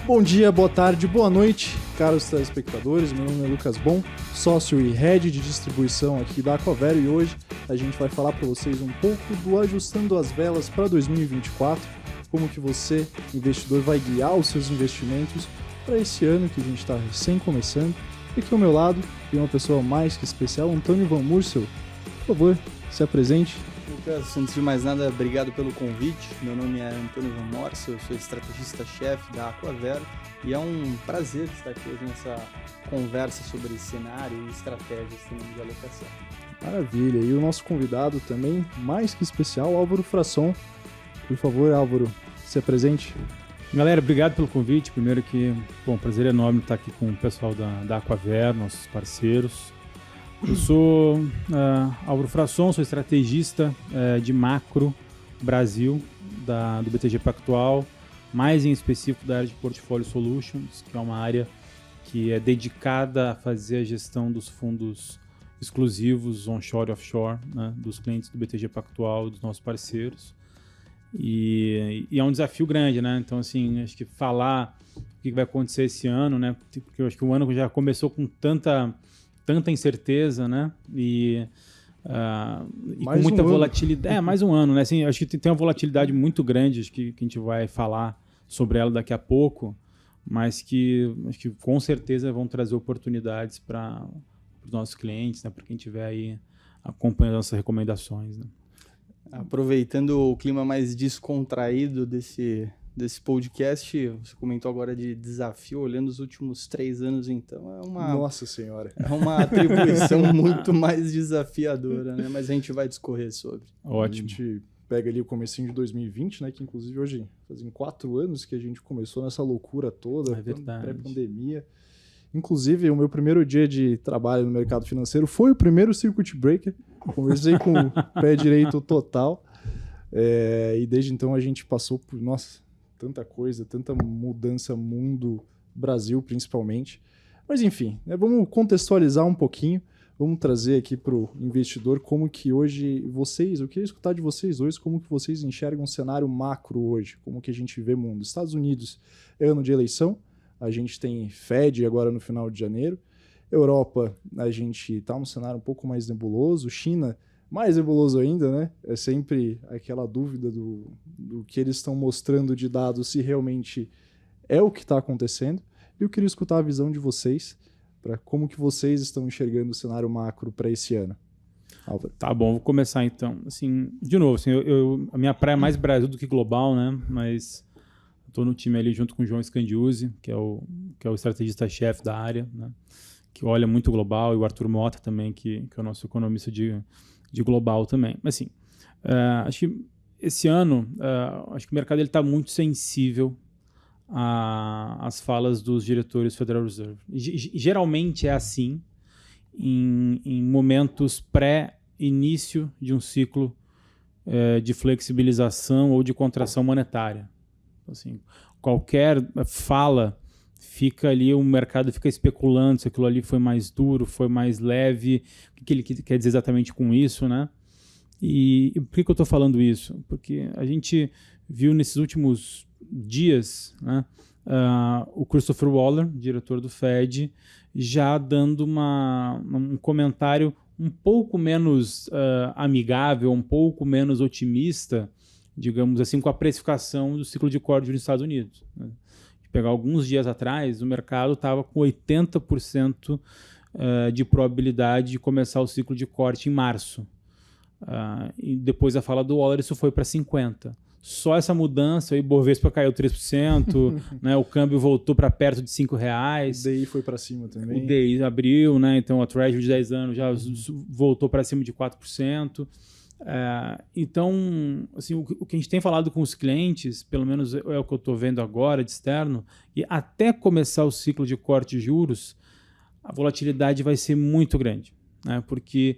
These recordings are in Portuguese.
Bom dia, boa tarde, boa noite, caros telespectadores. Meu nome é Lucas Bon, sócio e head de distribuição aqui da Aquavero, e hoje a gente vai falar para vocês um pouco do Ajustando as Velas para 2024, como que você, investidor, vai guiar os seus investimentos para esse ano que a gente está recém começando. E aqui ao meu lado tem uma pessoa mais que especial, Antônio Van Mursel. Por favor, se apresente. Lucas, antes de mais nada, obrigado pelo convite. Meu nome é Antônio Van Mursel, eu sou estrategista-chefe da Aquavero e é um prazer estar aqui hoje nessa conversa sobre cenário e estratégias de alocação. Maravilha, e o nosso convidado também, mais que especial, Álvaro Frasson. Por favor, Álvaro, se apresente. Galera, obrigado pelo convite. Primeiro que, prazer enorme estar aqui com o pessoal da Aquavero, nossos parceiros. Eu sou Álvaro Frasson, sou estrategista de macro Brasil do BTG Pactual, mais em específico da área de Portfolio Solutions, que é uma área que é dedicada a fazer a gestão dos fundos exclusivos onshore e offshore, né, dos clientes do BTG Pactual, dos nossos parceiros. E é um desafio grande, né? Então, assim, acho que falar o que vai acontecer esse ano, né? Porque eu acho que o ano já começou com tanta incerteza, né? E com muita volatilidade. Mais um ano, né? Assim, acho que tem uma volatilidade muito grande, acho que a gente vai falar sobre ela daqui a pouco, mas que acho que com certeza vão trazer oportunidades para os nossos clientes, né? Para quem estiver aí acompanhando nossas recomendações, né? Aproveitando o clima mais descontraído desse podcast, você comentou agora de desafio, olhando os últimos 3 anos, então Nossa Senhora! É uma atribuição muito mais desafiadora, né? Mas a gente vai discorrer sobre. Ótimo. A gente pega ali o comecinho de 2020, né? Que inclusive hoje fazem 4 anos que a gente começou nessa loucura toda, pré-pandemia. Inclusive, o meu primeiro dia de trabalho no mercado financeiro foi o primeiro circuit breaker. Conversei com o pé direito total. E desde então a gente passou por, tanta coisa, tanta mudança, mundo, Brasil principalmente. Mas enfim, né, vamos contextualizar um pouquinho. Vamos trazer aqui para o investidor como que hoje eu queria escutar de vocês dois, como que vocês enxergam um cenário macro hoje, como que a gente vê o mundo. Estados Unidos é ano de eleição. A gente tem Fed agora no final de janeiro. Europa, a gente está num cenário um pouco mais nebuloso. China, mais nebuloso ainda, né? É sempre aquela dúvida do que eles estão mostrando de dados, se realmente é o que está acontecendo. E eu queria escutar a visão de vocês, para como que vocês estão enxergando o cenário macro para esse ano. Álvaro. Tá bom, vou começar então. Assim, de novo, assim, a minha praia é mais Brasil do que global, né? Mas estou no time ali junto com o João Scandiuzzi, que é o estrategista-chefe da área, né? Que olha muito global, e o Arthur Mota também, que é o nosso economista de global também. Mas assim, acho que esse ano, acho que o mercado está muito sensível às falas dos diretores do Federal Reserve. Geralmente é assim em momentos pré-início de um ciclo de flexibilização ou de contração monetária. Assim, qualquer fala fica ali, o mercado fica especulando se aquilo ali foi mais duro, foi mais leve, o que ele quer dizer exatamente com isso, né? E por que eu estou falando isso? Porque a gente viu nesses últimos dias, né, o Christopher Waller, diretor do Fed, já dando um comentário um pouco menos amigável, um pouco menos otimista, digamos assim, com a precificação do ciclo de corte nos Estados Unidos, né? Pegar alguns dias atrás, o mercado estava com 80% de probabilidade de começar o ciclo de corte em março. E depois da fala do Waller, isso foi para 50%. Só essa mudança, o Ibovespa caiu 3%, né, o câmbio voltou para perto de R$5. O DI foi para cima também. O DI abriu, né, então a Treasury de 10 anos já voltou para cima de 4%. Então, assim, o que a gente tem falado com os clientes, pelo menos é o que eu estou vendo agora de externo, e até começar o ciclo de corte de juros, a volatilidade vai ser muito grande, né? Porque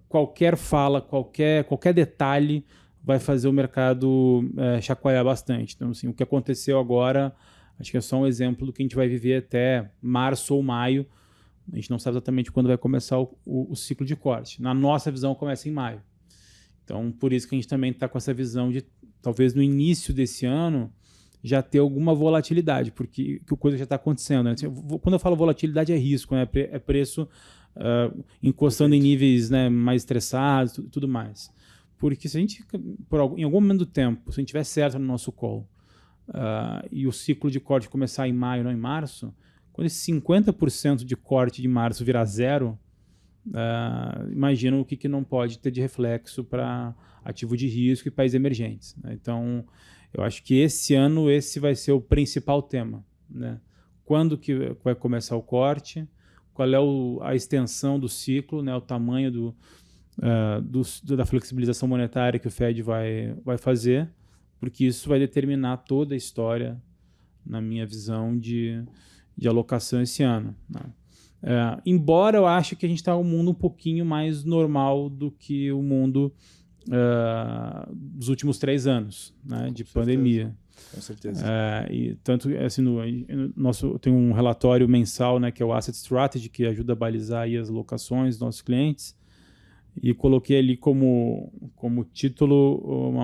qualquer fala, qualquer detalhe vai fazer o mercado chacoalhar bastante. Então, assim, o que aconteceu agora, acho que é só um exemplo do que a gente vai viver até março ou maio. A gente não sabe exatamente quando vai começar o ciclo de corte. Na nossa visão, começa em maio. Então, por isso que a gente também está com essa visão de, talvez no início desse ano, já ter alguma volatilidade, porque a coisa já está acontecendo. Né? Assim, quando eu falo volatilidade, é risco, né? É preço encostando em níveis, né, mais estressados, tudo mais. Porque se a gente, em algum momento do tempo, se a gente tiver certo no nosso call, e o ciclo de corte começar em maio, não em março, quando esse 50% de corte de março virar zero, imagina o que não pode ter de reflexo para ativo de risco e países emergentes. Né? Então, eu acho que esse ano esse vai ser o principal tema. Né? Quando que vai começar o corte? Qual é a extensão do ciclo, né? O tamanho da flexibilização monetária que o Fed vai fazer, porque isso vai determinar toda a história, na minha visão, de alocação esse ano. Né? Embora eu ache que a gente está em um mundo um pouquinho mais normal do que o mundo dos últimos 3 anos, né, de pandemia. Com certeza. E tanto assim, tem um relatório mensal, né, que é o Asset Strategy, que ajuda a balizar aí as alocações dos nossos clientes. E coloquei ali como título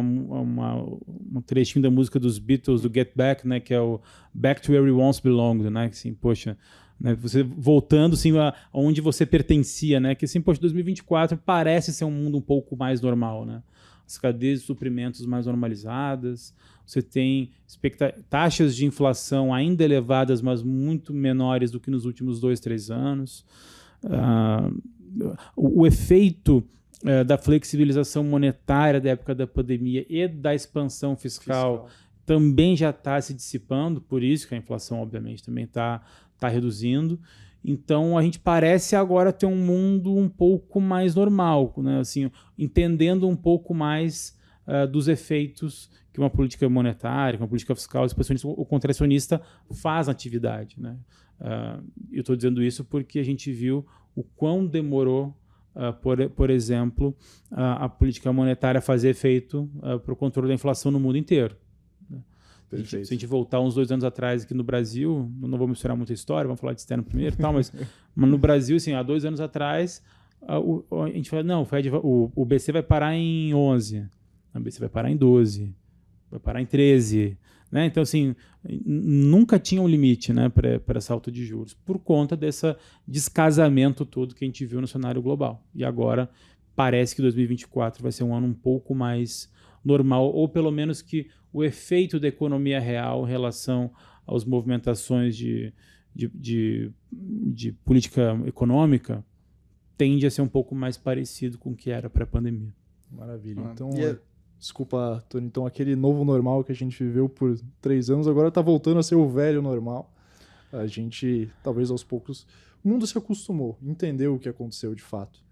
um trechinho da música dos Beatles, do Get Back, né, que é o Back to Where We Once Belonged, né, que assim, poxa, né, você voltando assim, aonde você pertencia, né, que assim, poxa, 2024 parece ser um mundo um pouco mais normal, né, as cadeias de suprimentos mais normalizadas, você tem taxas de inflação ainda elevadas, mas muito menores do que nos últimos 2, 3 anos, o efeito da flexibilização monetária da época da pandemia e da expansão fiscal também já está se dissipando, por isso que a inflação, obviamente, também está reduzindo. Então, a gente parece agora ter um mundo um pouco mais normal, né? Assim, entendendo um pouco mais dos efeitos que uma política monetária, que uma política fiscal, expansionista ou contracionista faz na atividade. Né? Eu estou dizendo isso porque a gente viu o quão demorou, por exemplo, a política monetária fazer efeito para o controle da inflação no mundo inteiro. Né? Se a gente voltar uns 2 anos atrás aqui no Brasil, não vou misturar muita história, vamos falar de externo primeiro, tal, mas no Brasil, assim, há 2 anos atrás, a gente fala, não, o BC vai parar em 11, a BC vai parar em 12, vai parar em 13, né? Então, assim, nunca tinha um limite, né, para essa alta de juros, por conta desse descasamento todo que a gente viu no cenário global. E agora parece que 2024 vai ser um ano um pouco mais normal, ou pelo menos que o efeito da economia real em relação às movimentações de política econômica tende a ser um pouco mais parecido com o que era pré-pandemia. Maravilha. Então, desculpa, Tony, então aquele novo normal que a gente viveu por 3 anos agora está voltando a ser o velho normal. A gente, talvez aos poucos, o mundo se acostumou, entendeu o que aconteceu de fato.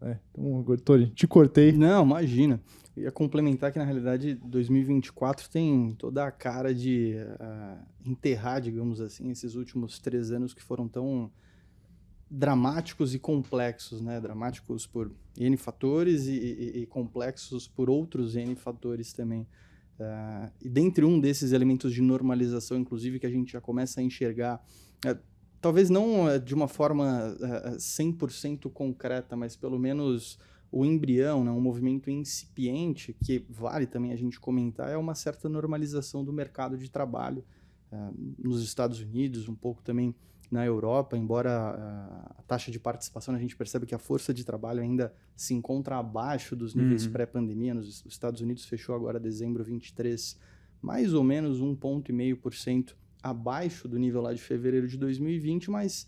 Então, Tony, te cortei. Não, imagina. Eu ia complementar que, na realidade, 2024 tem toda a cara de enterrar, digamos assim, esses últimos 3 anos que foram tão dramáticos e complexos, né? Dramáticos por N fatores e complexos por outros N fatores também. E dentre um desses elementos de normalização, inclusive, que a gente já começa a enxergar, talvez não de uma forma 100% concreta, mas pelo menos o embrião, né? Um movimento incipiente, que vale também a gente comentar, é uma certa normalização do mercado de trabalho nos Estados Unidos, um pouco também na Europa, embora a taxa de participação, a gente percebe que a força de trabalho ainda se encontra abaixo dos níveis pré-pandemia. Nos Estados Unidos fechou agora dezembro 23, mais ou menos 1,5% abaixo do nível lá de fevereiro de 2020, mas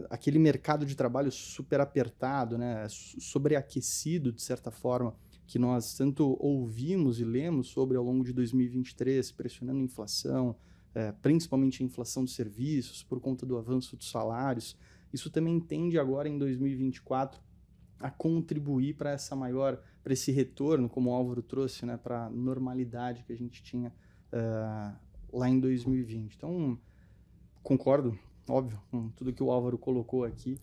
aquele mercado de trabalho super apertado, né, sobreaquecido de certa forma, que nós tanto ouvimos e lemos sobre ao longo de 2023, pressionando a inflação, principalmente a inflação de serviços, por conta do avanço dos salários. Isso também tende agora em 2024 a contribuir para esse retorno, como o Álvaro trouxe, né, para a normalidade que a gente tinha lá em 2020. Então, concordo, óbvio, com tudo que o Álvaro colocou aqui.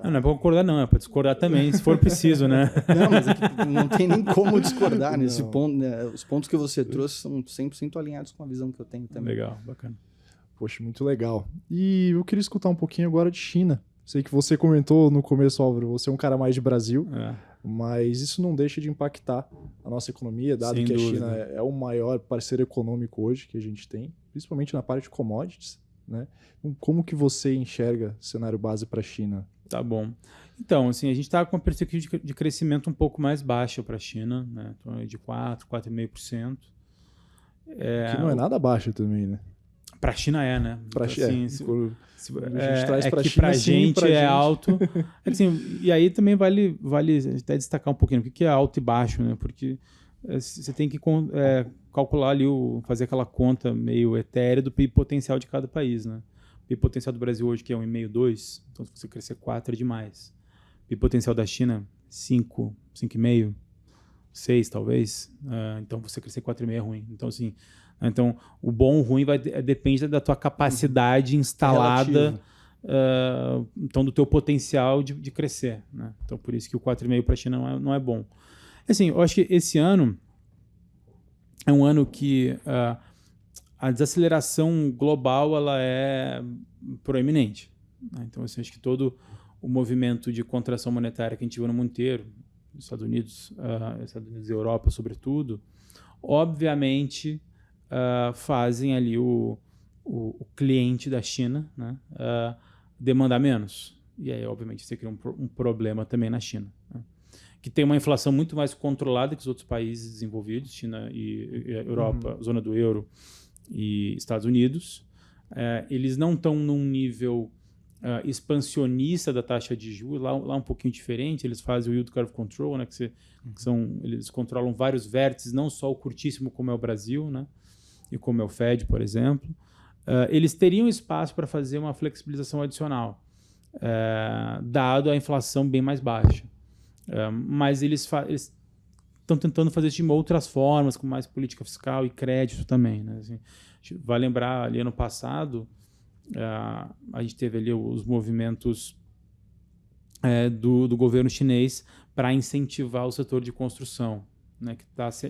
Não é para concordar, não, é para discordar também, se for preciso, né? Não, mas não tem nem como discordar nesse ponto, né? Os pontos que você trouxe são 100% alinhados com a visão que eu tenho também. Legal, bacana. Poxa, muito legal. E eu queria escutar um pouquinho agora de China. Sei que você comentou no começo, Álvaro, você é um cara mais de Brasil. Mas isso não deixa de impactar a nossa economia, dado Sem que dúvida. a China é o maior parceiro econômico hoje que a gente tem, principalmente na parte de commodities, né? Como que você enxerga o cenário base para a China? Tá bom. Então, assim, a gente está com uma perspectiva de crescimento um pouco mais baixa para a China, né? Então, de 4,5%. Que não é nada baixo também, né? Para a China né? Para a China. Assim, a gente traz para a que China, para a gente gente. alto. Assim, e aí também vale até destacar um pouquinho o que é alto e baixo, né? Porque você tem que calcular ali, fazer aquela conta meio etérea do PIB potencial de cada país, né? O PIB potencial do Brasil hoje que é 1,5, 2, então se você crescer 4 é demais. O PIB potencial da China, 5, 5,5, 6 talvez. Então você crescer 4,5 é ruim. Então assim, o bom ou ruim depende da tua capacidade instalada, então do teu potencial de crescer, né? Então por isso que o 4,5 para a China não é bom. Assim, eu acho que esse ano é um ano que a desaceleração global ela é proeminente, né? Então assim, acho que todo o movimento de contração monetária que a gente viu no mundo inteiro, Estados Unidos e Europa sobretudo, obviamente fazem ali o cliente da China, né, demandar menos. E aí, obviamente, você cria um problema também na China, né, que tem uma inflação muito mais controlada que os outros países desenvolvidos, China e Europa, zona do euro e Estados Unidos. Eles não estão num nível expansionista da taxa de juros, lá um pouquinho diferente. Eles fazem o yield curve control, né, eles controlam vários vértices, não só o curtíssimo como é o Brasil, né, e como é o Fed, por exemplo. Eles teriam espaço para fazer uma flexibilização adicional, dado a inflação bem mais baixa. Mas eles estão tentando fazer isso de outras formas, com mais política fiscal e crédito também, né? Assim, vai lembrar, ali ano passado, a gente teve ali os movimentos do governo chinês para incentivar o setor de construção, né?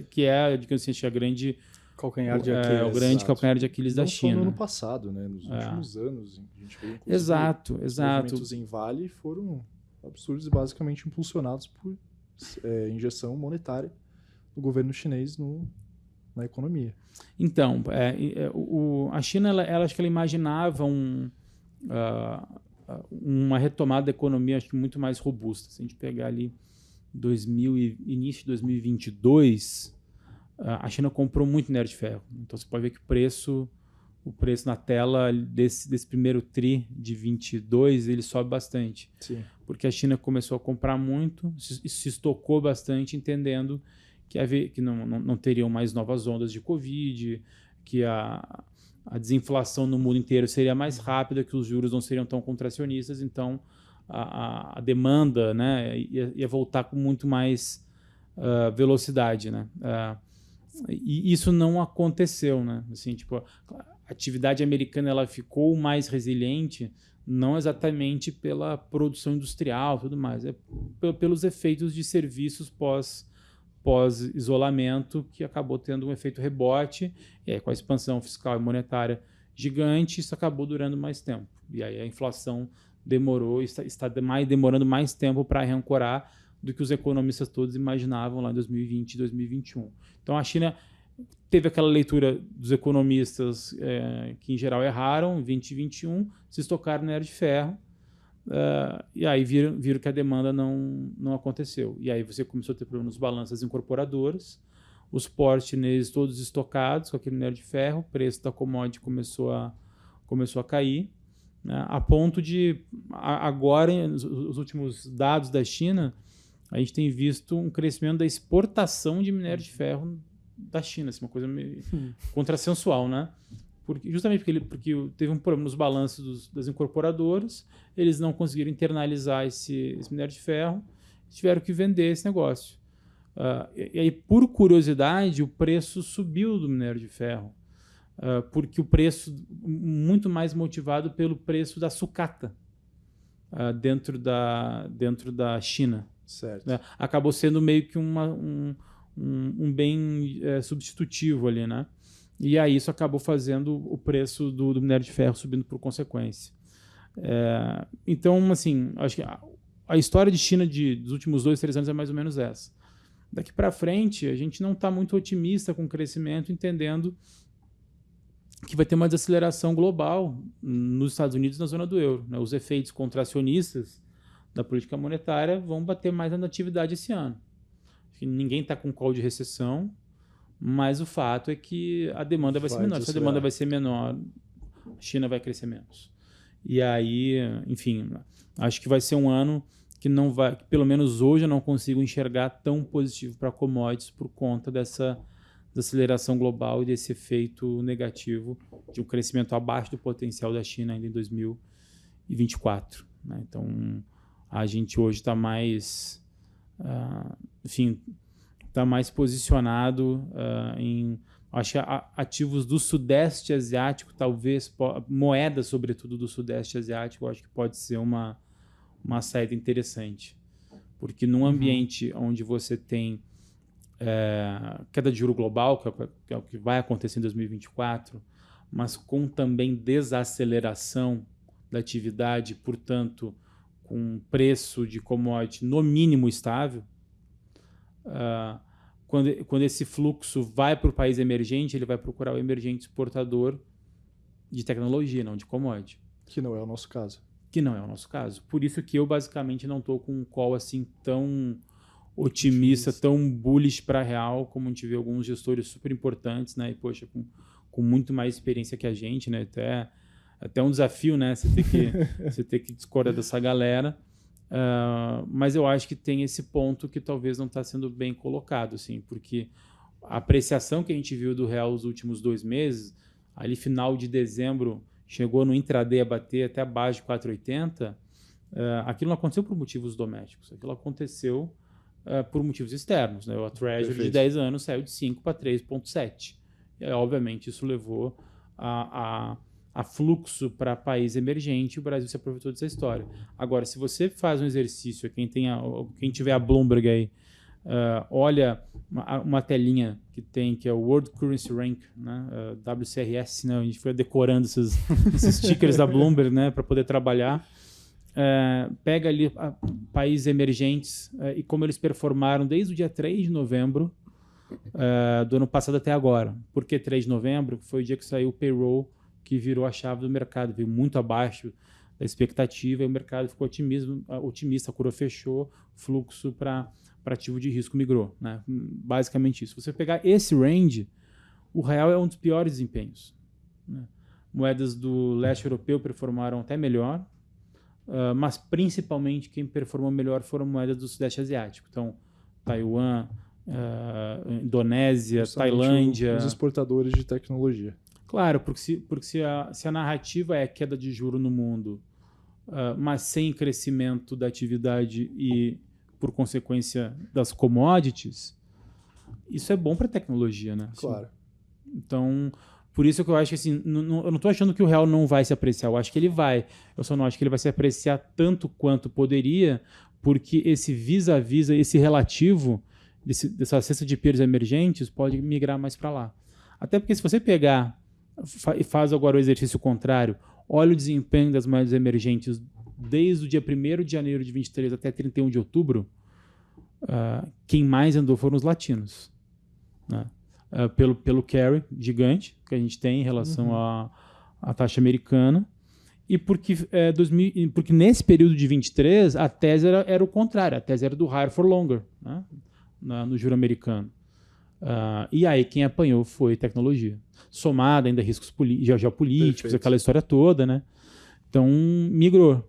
Que é, digamos assim, a grande... calcanhar de Aquiles. O grande calcanhar de Aquiles da China. Não só no ano passado, né? Nos últimos anos. A gente viu, inclusive, exato. Os movimentos em Vale foram absurdos e basicamente impulsionados por injeção monetária do governo chinês na economia. Então, a China, acho que ela imaginava uma retomada da economia, acho que muito mais robusta. Se a gente pegar ali início de 2022... a China comprou muito minério de ferro. Então você pode ver que o preço na tela desse primeiro TRI de 22, ele sobe bastante. Sim. Porque a China começou a comprar muito, se estocou bastante, entendendo que não teriam mais novas ondas de Covid, que a desinflação no mundo inteiro seria mais rápida, que os juros não seriam tão contracionistas, então a demanda, né, ia voltar com muito mais velocidade, né? E isso não aconteceu, né? Assim, tipo, a atividade americana ela ficou mais resiliente, não exatamente pela produção industrial e tudo mais, pelos efeitos de serviços pós-isolamento, que acabou tendo um efeito rebote, e aí, com a expansão fiscal e monetária gigante, isso acabou durando mais tempo. E aí a inflação está demorando mais tempo para reancorar do que os economistas todos imaginavam lá em 2020 e 2021. Então a China teve aquela leitura dos economistas que em geral erraram em 2021, se estocaram no minério de ferro, e aí viram que a demanda não aconteceu. E aí você começou a ter problemas nos balanços das incorporadoras, os portos chineses todos estocados com aquele minério de ferro, o preço da commodity começou a cair, né, a ponto de agora, os últimos dados da China, a gente tem visto um crescimento da exportação de minério de ferro da China, assim, uma coisa meio contrassensual, né? Justamente porque teve um problema nos balanços das incorporadoras, eles não conseguiram internalizar esse minério de ferro, tiveram que vender esse negócio. E aí, por curiosidade, o preço subiu do minério de ferro, porque o preço, muito mais motivado pelo preço da sucata dentro da China. Certo. Acabou sendo meio que um bem substitutivo ali, né? E aí isso acabou fazendo o preço do minério de ferro subindo por consequência. Então, assim, acho que a história de China dos últimos 2, 3 anos é mais ou menos essa. Daqui para frente, a gente não está muito otimista com o crescimento, entendendo que vai ter uma desaceleração global nos Estados Unidos e na zona do euro, né? Os efeitos contracionistas da política monetária vão bater mais na atividade esse ano. Ninguém está com call de recessão, mas o fato é que a demanda vai ser menor. Se a demanda vai ser menor, a China vai crescer menos. E aí, enfim, acho que vai ser um ano que não vai, que pelo menos hoje eu não consigo enxergar tão positivo para commodities por conta dessa desaceleração global e desse efeito negativo de um crescimento abaixo do potencial da China ainda em 2024. Né? Então, a gente hoje está mais, está mais posicionado em, acho que ativos do Sudeste Asiático, talvez moedas, sobretudo do Sudeste Asiático, acho que pode ser uma saída interessante, porque num ambiente onde você tem queda de juro global, que é o que vai acontecer em 2024, mas com também desaceleração da atividade, portanto, com preço de commodity no mínimo estável, quando esse fluxo vai para o país emergente, ele vai procurar o emergente exportador de tecnologia, não de commodity. Que não é o nosso caso. Que não é o nosso caso. Por isso que eu basicamente não estou com um call assim tão otimista, tão bullish para real, como a gente vê alguns gestores super importantes, né? E, poxa, com muito mais experiência que a gente, né? Até um desafio, né? Você ter que discordar dessa galera. Mas eu acho que tem esse ponto que talvez não está sendo bem colocado, assim, porque a apreciação que a gente viu do real nos últimos 2 meses, ali final de dezembro, chegou no intraday a bater até abaixo de 4,80, aquilo não aconteceu por motivos domésticos, aquilo aconteceu por motivos externos. Né? A Treasury de 10 anos saiu de 5 para 3,7. Obviamente isso levou a fluxo para país emergente, o Brasil se aproveitou dessa história. Agora, se você faz um exercício, quem tiver a Bloomberg aí, olha uma telinha que é o World Currency Rank, né? WCRS, né? A gente foi decorando esses stickers da Bloomberg, né? Para poder trabalhar. Pega ali países emergentes e como eles performaram desde o dia 3 de novembro do ano passado até agora. Por que 3 de novembro? Foi o dia que saiu o payroll que virou a chave do mercado, veio muito abaixo da expectativa e o mercado ficou otimista, a curva fechou, fluxo para ativo de risco migrou. Né? Basicamente isso. Se você pegar esse range, o real é um dos piores desempenhos. Né? Moedas do leste europeu performaram até melhor, mas principalmente quem performou melhor foram moedas do sudeste asiático. Então, Taiwan, Indonésia, Tailândia. Os exportadores de tecnologia. Claro, porque se a narrativa é queda de juro no mundo, mas sem crescimento da atividade e, por consequência, das commodities, isso é bom para a tecnologia, né? Claro. Então, por isso que eu acho que assim, eu não estou achando que o real não vai se apreciar, eu acho que ele vai. Eu só não acho que ele vai se apreciar tanto quanto poderia, porque esse vis-a-vis, esse relativo, dessa cesta de peers emergentes, pode migrar mais para lá. Até porque se você pegar e faz agora o exercício contrário, olha o desempenho das moedas emergentes desde o dia 1º de janeiro de 23 até 31 de outubro, quem mais andou foram os latinos. Né? Pelo carry gigante que a gente tem em relação à taxa americana, e porque nesse período de 23 a tese era o contrário, a tese era do higher for longer, né? No juro americano. E aí quem apanhou foi tecnologia, somada ainda a riscos geopolíticos, perfeito, aquela história toda, né? Então migrou.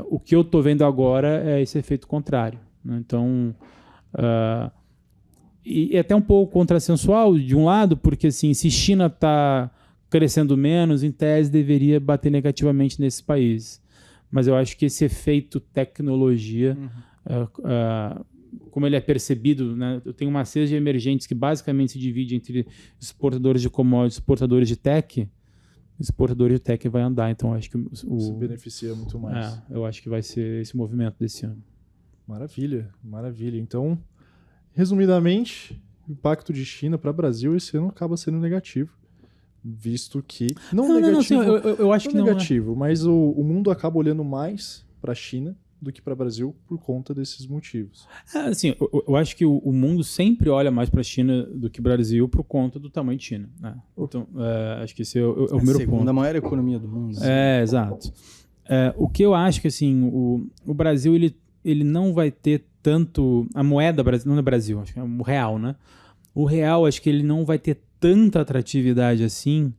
O que eu estou vendo agora é esse efeito contrário, né? Então e é até um pouco contrassensual de um lado, porque assim, se China está crescendo menos, em tese deveria bater negativamente nesses países, mas eu acho que esse efeito tecnologia, como ele é percebido, né? Eu tenho uma cesta de emergentes que basicamente se divide entre exportadores de commodities e exportadores de tech. Exportadores de tech vai andar, então acho que se beneficia muito mais. Eu acho que vai ser esse movimento desse ano. Maravilha, maravilha. Então, resumidamente, o impacto de China para o Brasil esse ano acaba sendo negativo, visto que eu acho que não negativo, mas o mundo acaba olhando mais para a China do que para o Brasil por conta desses motivos. Assim, eu acho que o mundo sempre olha mais para a China do que o Brasil por conta do tamanho de China. Né? Então, acho que esse é o primeiro ponto. A segunda maior economia do mundo. Exato. O que eu acho que assim, o Brasil ele não vai ter tanto... A moeda, não é Brasil, acho que é o real, né? O real, acho que ele não vai ter tanta atratividade assim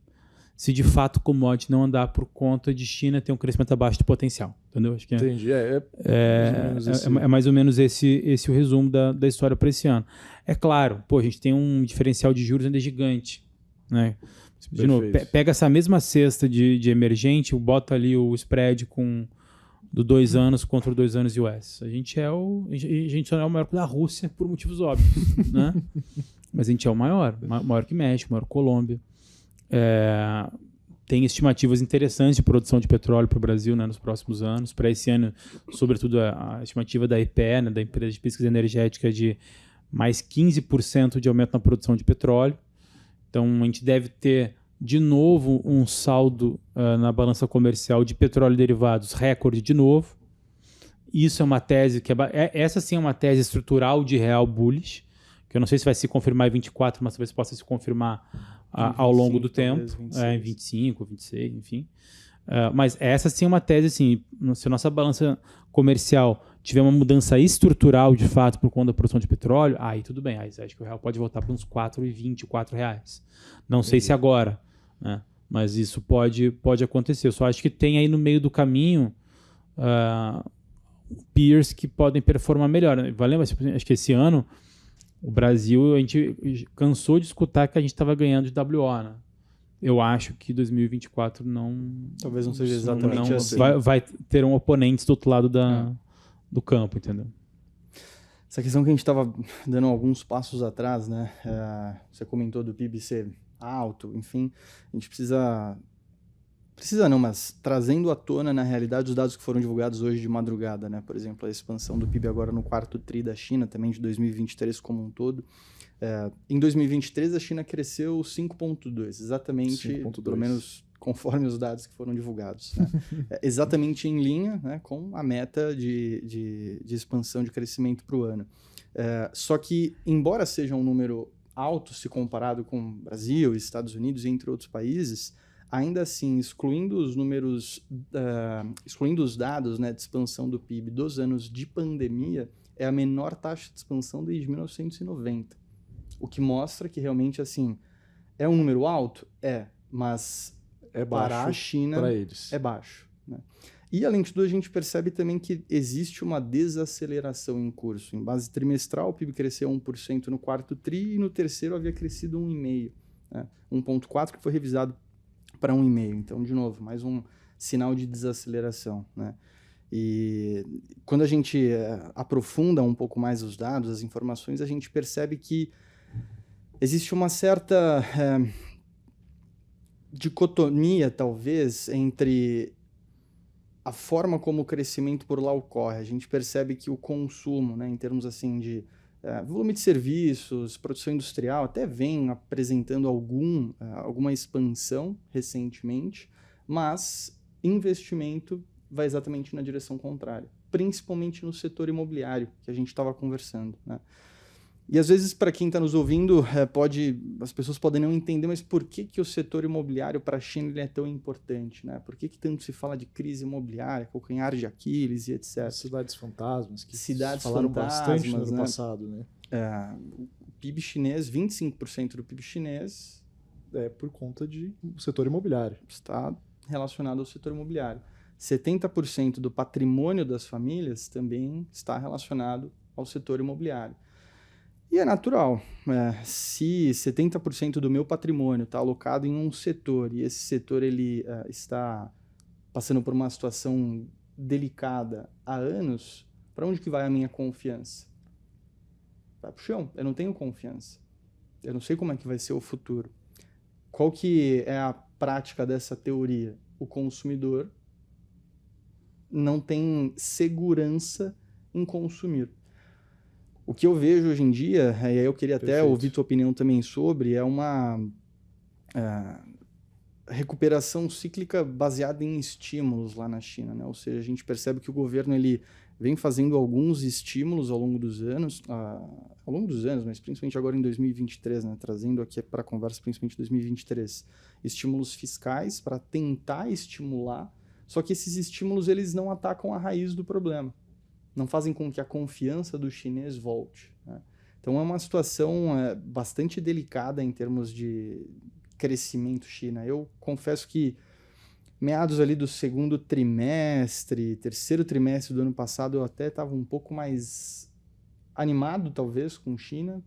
se de fato o commodity não andar por conta de China ter um crescimento abaixo do potencial. Entendeu? Acho que Entendi. É mais ou menos esse o resumo da história para esse ano. É claro, a gente tem um diferencial de juros ainda gigante. Né? De novo, pega essa mesma cesta de emergente, bota ali o spread do 2 anos contra o 2 anos US. A gente só é o maior da Rússia por motivos óbvios. Né? Mas a gente é o maior que México, maior que Colômbia. Tem estimativas interessantes de produção de petróleo para o Brasil, né, nos próximos anos. Para esse ano, sobretudo a estimativa da EPE, né, da Empresa de Pesquisa Energética, de mais 15% de aumento na produção de petróleo. Então, a gente deve ter, de novo, um saldo na balança comercial de petróleo e derivados recorde de novo. Isso é uma tese que essa sim é uma tese estrutural de real bullish, que eu não sei se vai se confirmar em 24, mas talvez possa se confirmar ao longo do tempo, em 25, 26, enfim. Mas essa sim é uma tese, assim, se a nossa balança comercial tiver uma mudança estrutural, de fato, por conta da produção de petróleo, aí tudo bem, aí acho que o real pode voltar para uns R$4,20, R$4. Não sei se agora, né? Mas isso pode acontecer. Eu só acho que tem aí no meio do caminho peers que podem performar melhor. Valeu? Acho que esse ano o Brasil, a gente cansou de escutar que a gente estava ganhando de WO, né? Eu acho que 2024 talvez não seja exatamente assim. Vai ter um oponente do outro lado do campo, entendeu? Essa questão que a gente estava dando alguns passos atrás, né? Você comentou do PIB ser alto, enfim, a gente precisa não, mas trazendo à tona, na realidade, os dados que foram divulgados hoje de madrugada, né? Por exemplo, a expansão do PIB agora no quarto tri da China, também de 2023 como um todo. Em 2023, a China cresceu 5,2%, exatamente, 5,2%. Pelo menos conforme os dados que foram divulgados. Né? Exatamente em linha, né, com a meta de expansão de crescimento para o ano. Só que, embora seja um número alto se comparado com Brasil, Estados Unidos e entre outros países, ainda assim, excluindo os números, excluindo os dados, né, de expansão do PIB dos anos de pandemia, é a menor taxa de expansão desde 1990. O que mostra que realmente, assim, é um número alto? Mas para a China para eles. É baixo. Né? E, além de tudo, a gente percebe também que existe uma desaceleração em curso. Em base trimestral, o PIB cresceu 1% no quarto tri e no terceiro havia crescido 1,5%. Né? 1,4% que foi revisado para 1,5%. Então, de novo, mais um sinal de desaceleração. Né? E quando a gente aprofunda um pouco mais os dados, as informações, a gente percebe que existe uma certa dicotomia, talvez, entre a forma como o crescimento por lá ocorre. A gente percebe que o consumo, né, em termos assim de volume de serviços, produção industrial, até vem apresentando alguma expansão recentemente, mas investimento vai exatamente na direção contrária, principalmente no setor imobiliário, que a gente estava conversando, né? E às vezes, para quem está nos ouvindo, as pessoas podem não entender, mas por que o setor imobiliário para a China ele é tão importante? Né? Por que tanto se fala de crise imobiliária, calcanhar de Aquiles e etc? Cidades fantasmas, que falaram bastante no ano passado. Né? O PIB chinês, 25% do PIB chinês é por conta do setor imobiliário. Está relacionado ao setor imobiliário. 70% do patrimônio das famílias também está relacionado ao setor imobiliário. E é natural, se 70% do meu patrimônio está alocado em um setor e esse setor ele está passando por uma situação delicada há anos, para onde que vai a minha confiança? Vai para o chão, eu não tenho confiança. Eu não sei como é que vai ser o futuro. Qual que é a prática dessa teoria? O consumidor não tem segurança em consumir. O que eu vejo hoje em dia, e aí eu queria até ouvir tua opinião também sobre, é uma recuperação cíclica baseada em estímulos lá na China, né? Ou seja, a gente percebe que o governo ele vem fazendo alguns estímulos ao longo dos anos, mas principalmente agora em 2023, né, trazendo aqui para a conversa principalmente 2023, estímulos fiscais para tentar estimular, só que esses estímulos eles não atacam a raiz do problema, não fazem com que a confiança do chinês volte, né? Então é uma situação bastante delicada em termos de crescimento China. Eu confesso que meados ali do segundo trimestre, terceiro trimestre do ano passado, eu até estava um pouco mais animado, talvez, com China.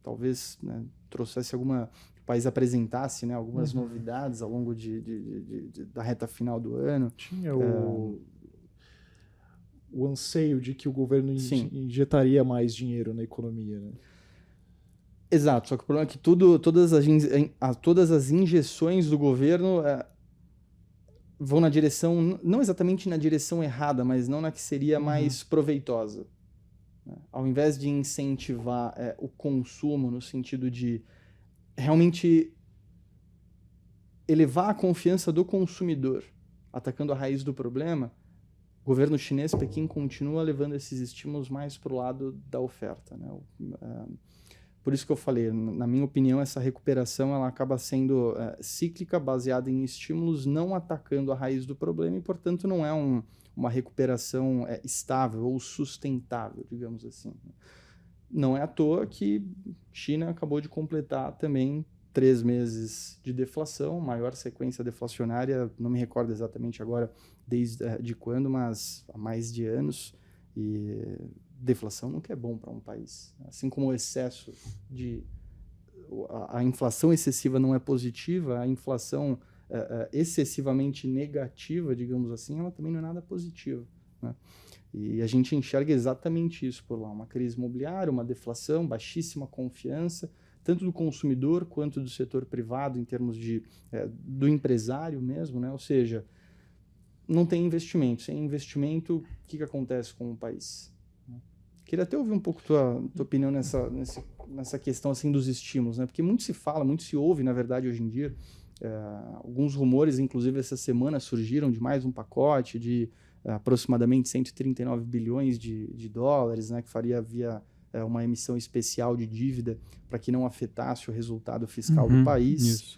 Talvez, né, trouxesse o país apresentasse, né, algumas novidades ao longo da reta final do ano. Tinha o anseio de que o governo injetaria mais dinheiro na economia, né? Exato, só que o problema é que todas as injeções do governo vão na direção, não exatamente na direção errada, mas não na que seria mais proveitosa. Ao invés de incentivar o consumo no sentido de realmente elevar a confiança do consumidor, atacando a raiz do problema, o governo chinês, Pequim, continua levando esses estímulos mais para o lado da oferta, né? Por isso que eu falei, na minha opinião, essa recuperação ela acaba sendo cíclica, baseada em estímulos, não atacando a raiz do problema e, portanto, não é uma recuperação estável ou sustentável, digamos assim. Não é à toa que China acabou de completar também 3 meses de deflação, maior sequência deflacionária, não me recordo exatamente agora desde quando, mas há mais de anos, e deflação nunca é bom para um país. Assim como o excesso a inflação excessiva não é positiva, a inflação excessivamente negativa, digamos assim, ela também não é nada positiva, né? E a gente enxerga exatamente isso por lá, uma crise imobiliária, uma deflação, baixíssima confiança, tanto do consumidor quanto do setor privado, em termos do empresário mesmo, né? Ou seja, não tem investimento. Sem investimento, o que acontece com o país? Queria até ouvir um pouco tua opinião nessa questão assim, dos estímulos, né? Porque muito se fala, muito se ouve, na verdade, hoje em dia. Alguns rumores, inclusive, essa semana surgiram de mais um pacote de aproximadamente 139 bilhões de dólares, né? Que faria via uma emissão especial de dívida para que não afetasse o resultado fiscal do país.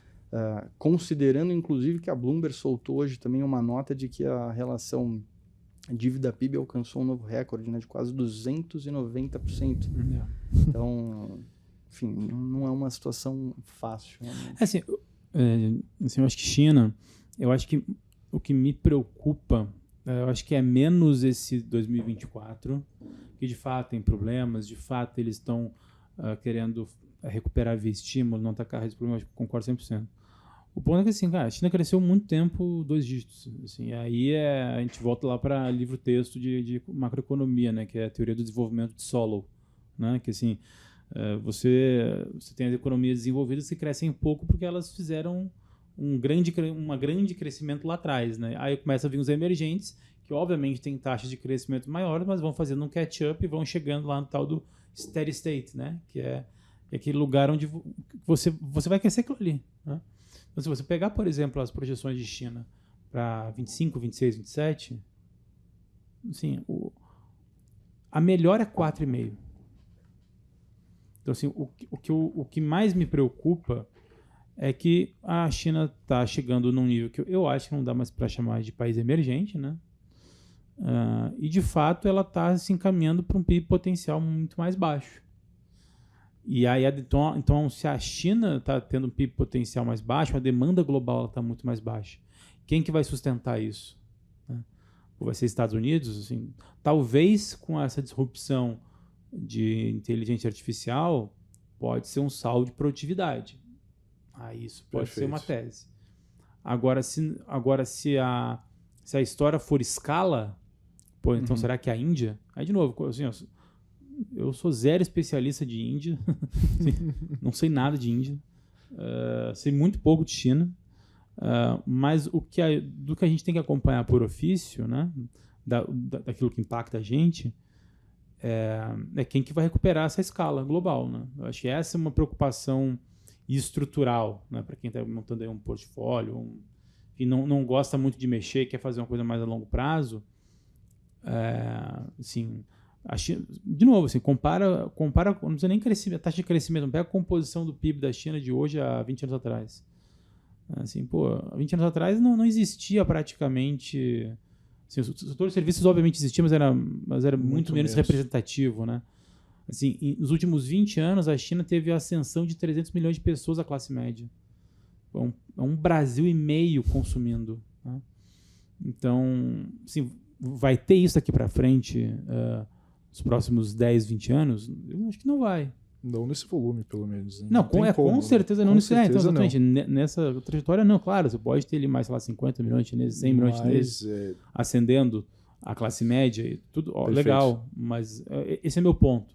Considerando, inclusive, que a Bloomberg soltou hoje também uma nota de que a relação dívida-PIB alcançou um novo recorde, né, de quase 290%. Então, enfim, não é uma situação fácil. Né? Assim, eu acho que China, eu acho que o que me preocupa, eu acho que é menos esse 2024, que de fato tem problemas, de fato eles estão querendo recuperar via estímulo, não atacar a raiz do problema, acho que concordo 100%. O ponto é que assim, cara, a China cresceu muito tempo 2 dígitos. Assim, aí a gente volta lá para livro-texto de macroeconomia, né, que é a teoria do desenvolvimento de Solow, né, que assim, você tem as economias desenvolvidas que crescem pouco porque elas fizeram um grande crescimento lá atrás, né? Aí começa a vir os emergentes, que obviamente têm taxas de crescimento maiores, mas vão fazendo um catch-up e vão chegando lá no tal do steady state, né, que é aquele lugar onde você vai crescer aquilo ali, né? Então, se você pegar, por exemplo, as projeções de China para 25, 26, 27, assim, a melhor é 4,5. Então, assim, o que mais me preocupa é que a China está chegando num nível que eu acho que não dá mais para chamar de país emergente, né? E, de fato, ela está se encaminhando para um PIB potencial muito mais baixo. E aí, então, se a China está tendo um PIB potencial mais baixo, a demanda global está muito mais baixa. Quem que vai sustentar isso? Ou vai ser Estados Unidos? Assim, talvez com essa disrupção de inteligência artificial, pode ser um saldo de produtividade. Isso pode ser uma tese. Agora, se a história for escala, então será que a Índia? Aí, de novo, assim, eu sou zero especialista de Índia, não sei nada de Índia, sei muito pouco de China, mas do que a gente tem que acompanhar por ofício, né, daquilo que impacta a gente, é quem que vai recuperar essa escala global, né? Eu acho que essa é uma preocupação estrutural, né, para quem está montando aí um portfólio, e não gosta muito de mexer, quer fazer uma coisa mais a longo prazo. Assim, a China, de novo, assim, compara, não precisa nem crescimento, a taxa de crescimento, pega a composição do PIB da China de hoje a 20 anos atrás. Assim, há 20 anos atrás não existia praticamente... Assim, o setor de serviços obviamente existia, mas era muito menos representativo, né? Assim, nos últimos 20 anos, a China teve a ascensão de 300 milhões de pessoas à classe média. É um Brasil e meio consumindo. Né? Então, assim, vai ter isso daqui para frente nos próximos 10, 20 anos? Eu acho que não vai. Não nesse volume, pelo menos. Né? Com certeza não. Nessa trajetória, não. Claro, você pode ter ali mais, sei lá, 50 milhões de chineses, 100 milhões de chineses ascendendo a classe média. Tudo legal, mas esse é meu ponto.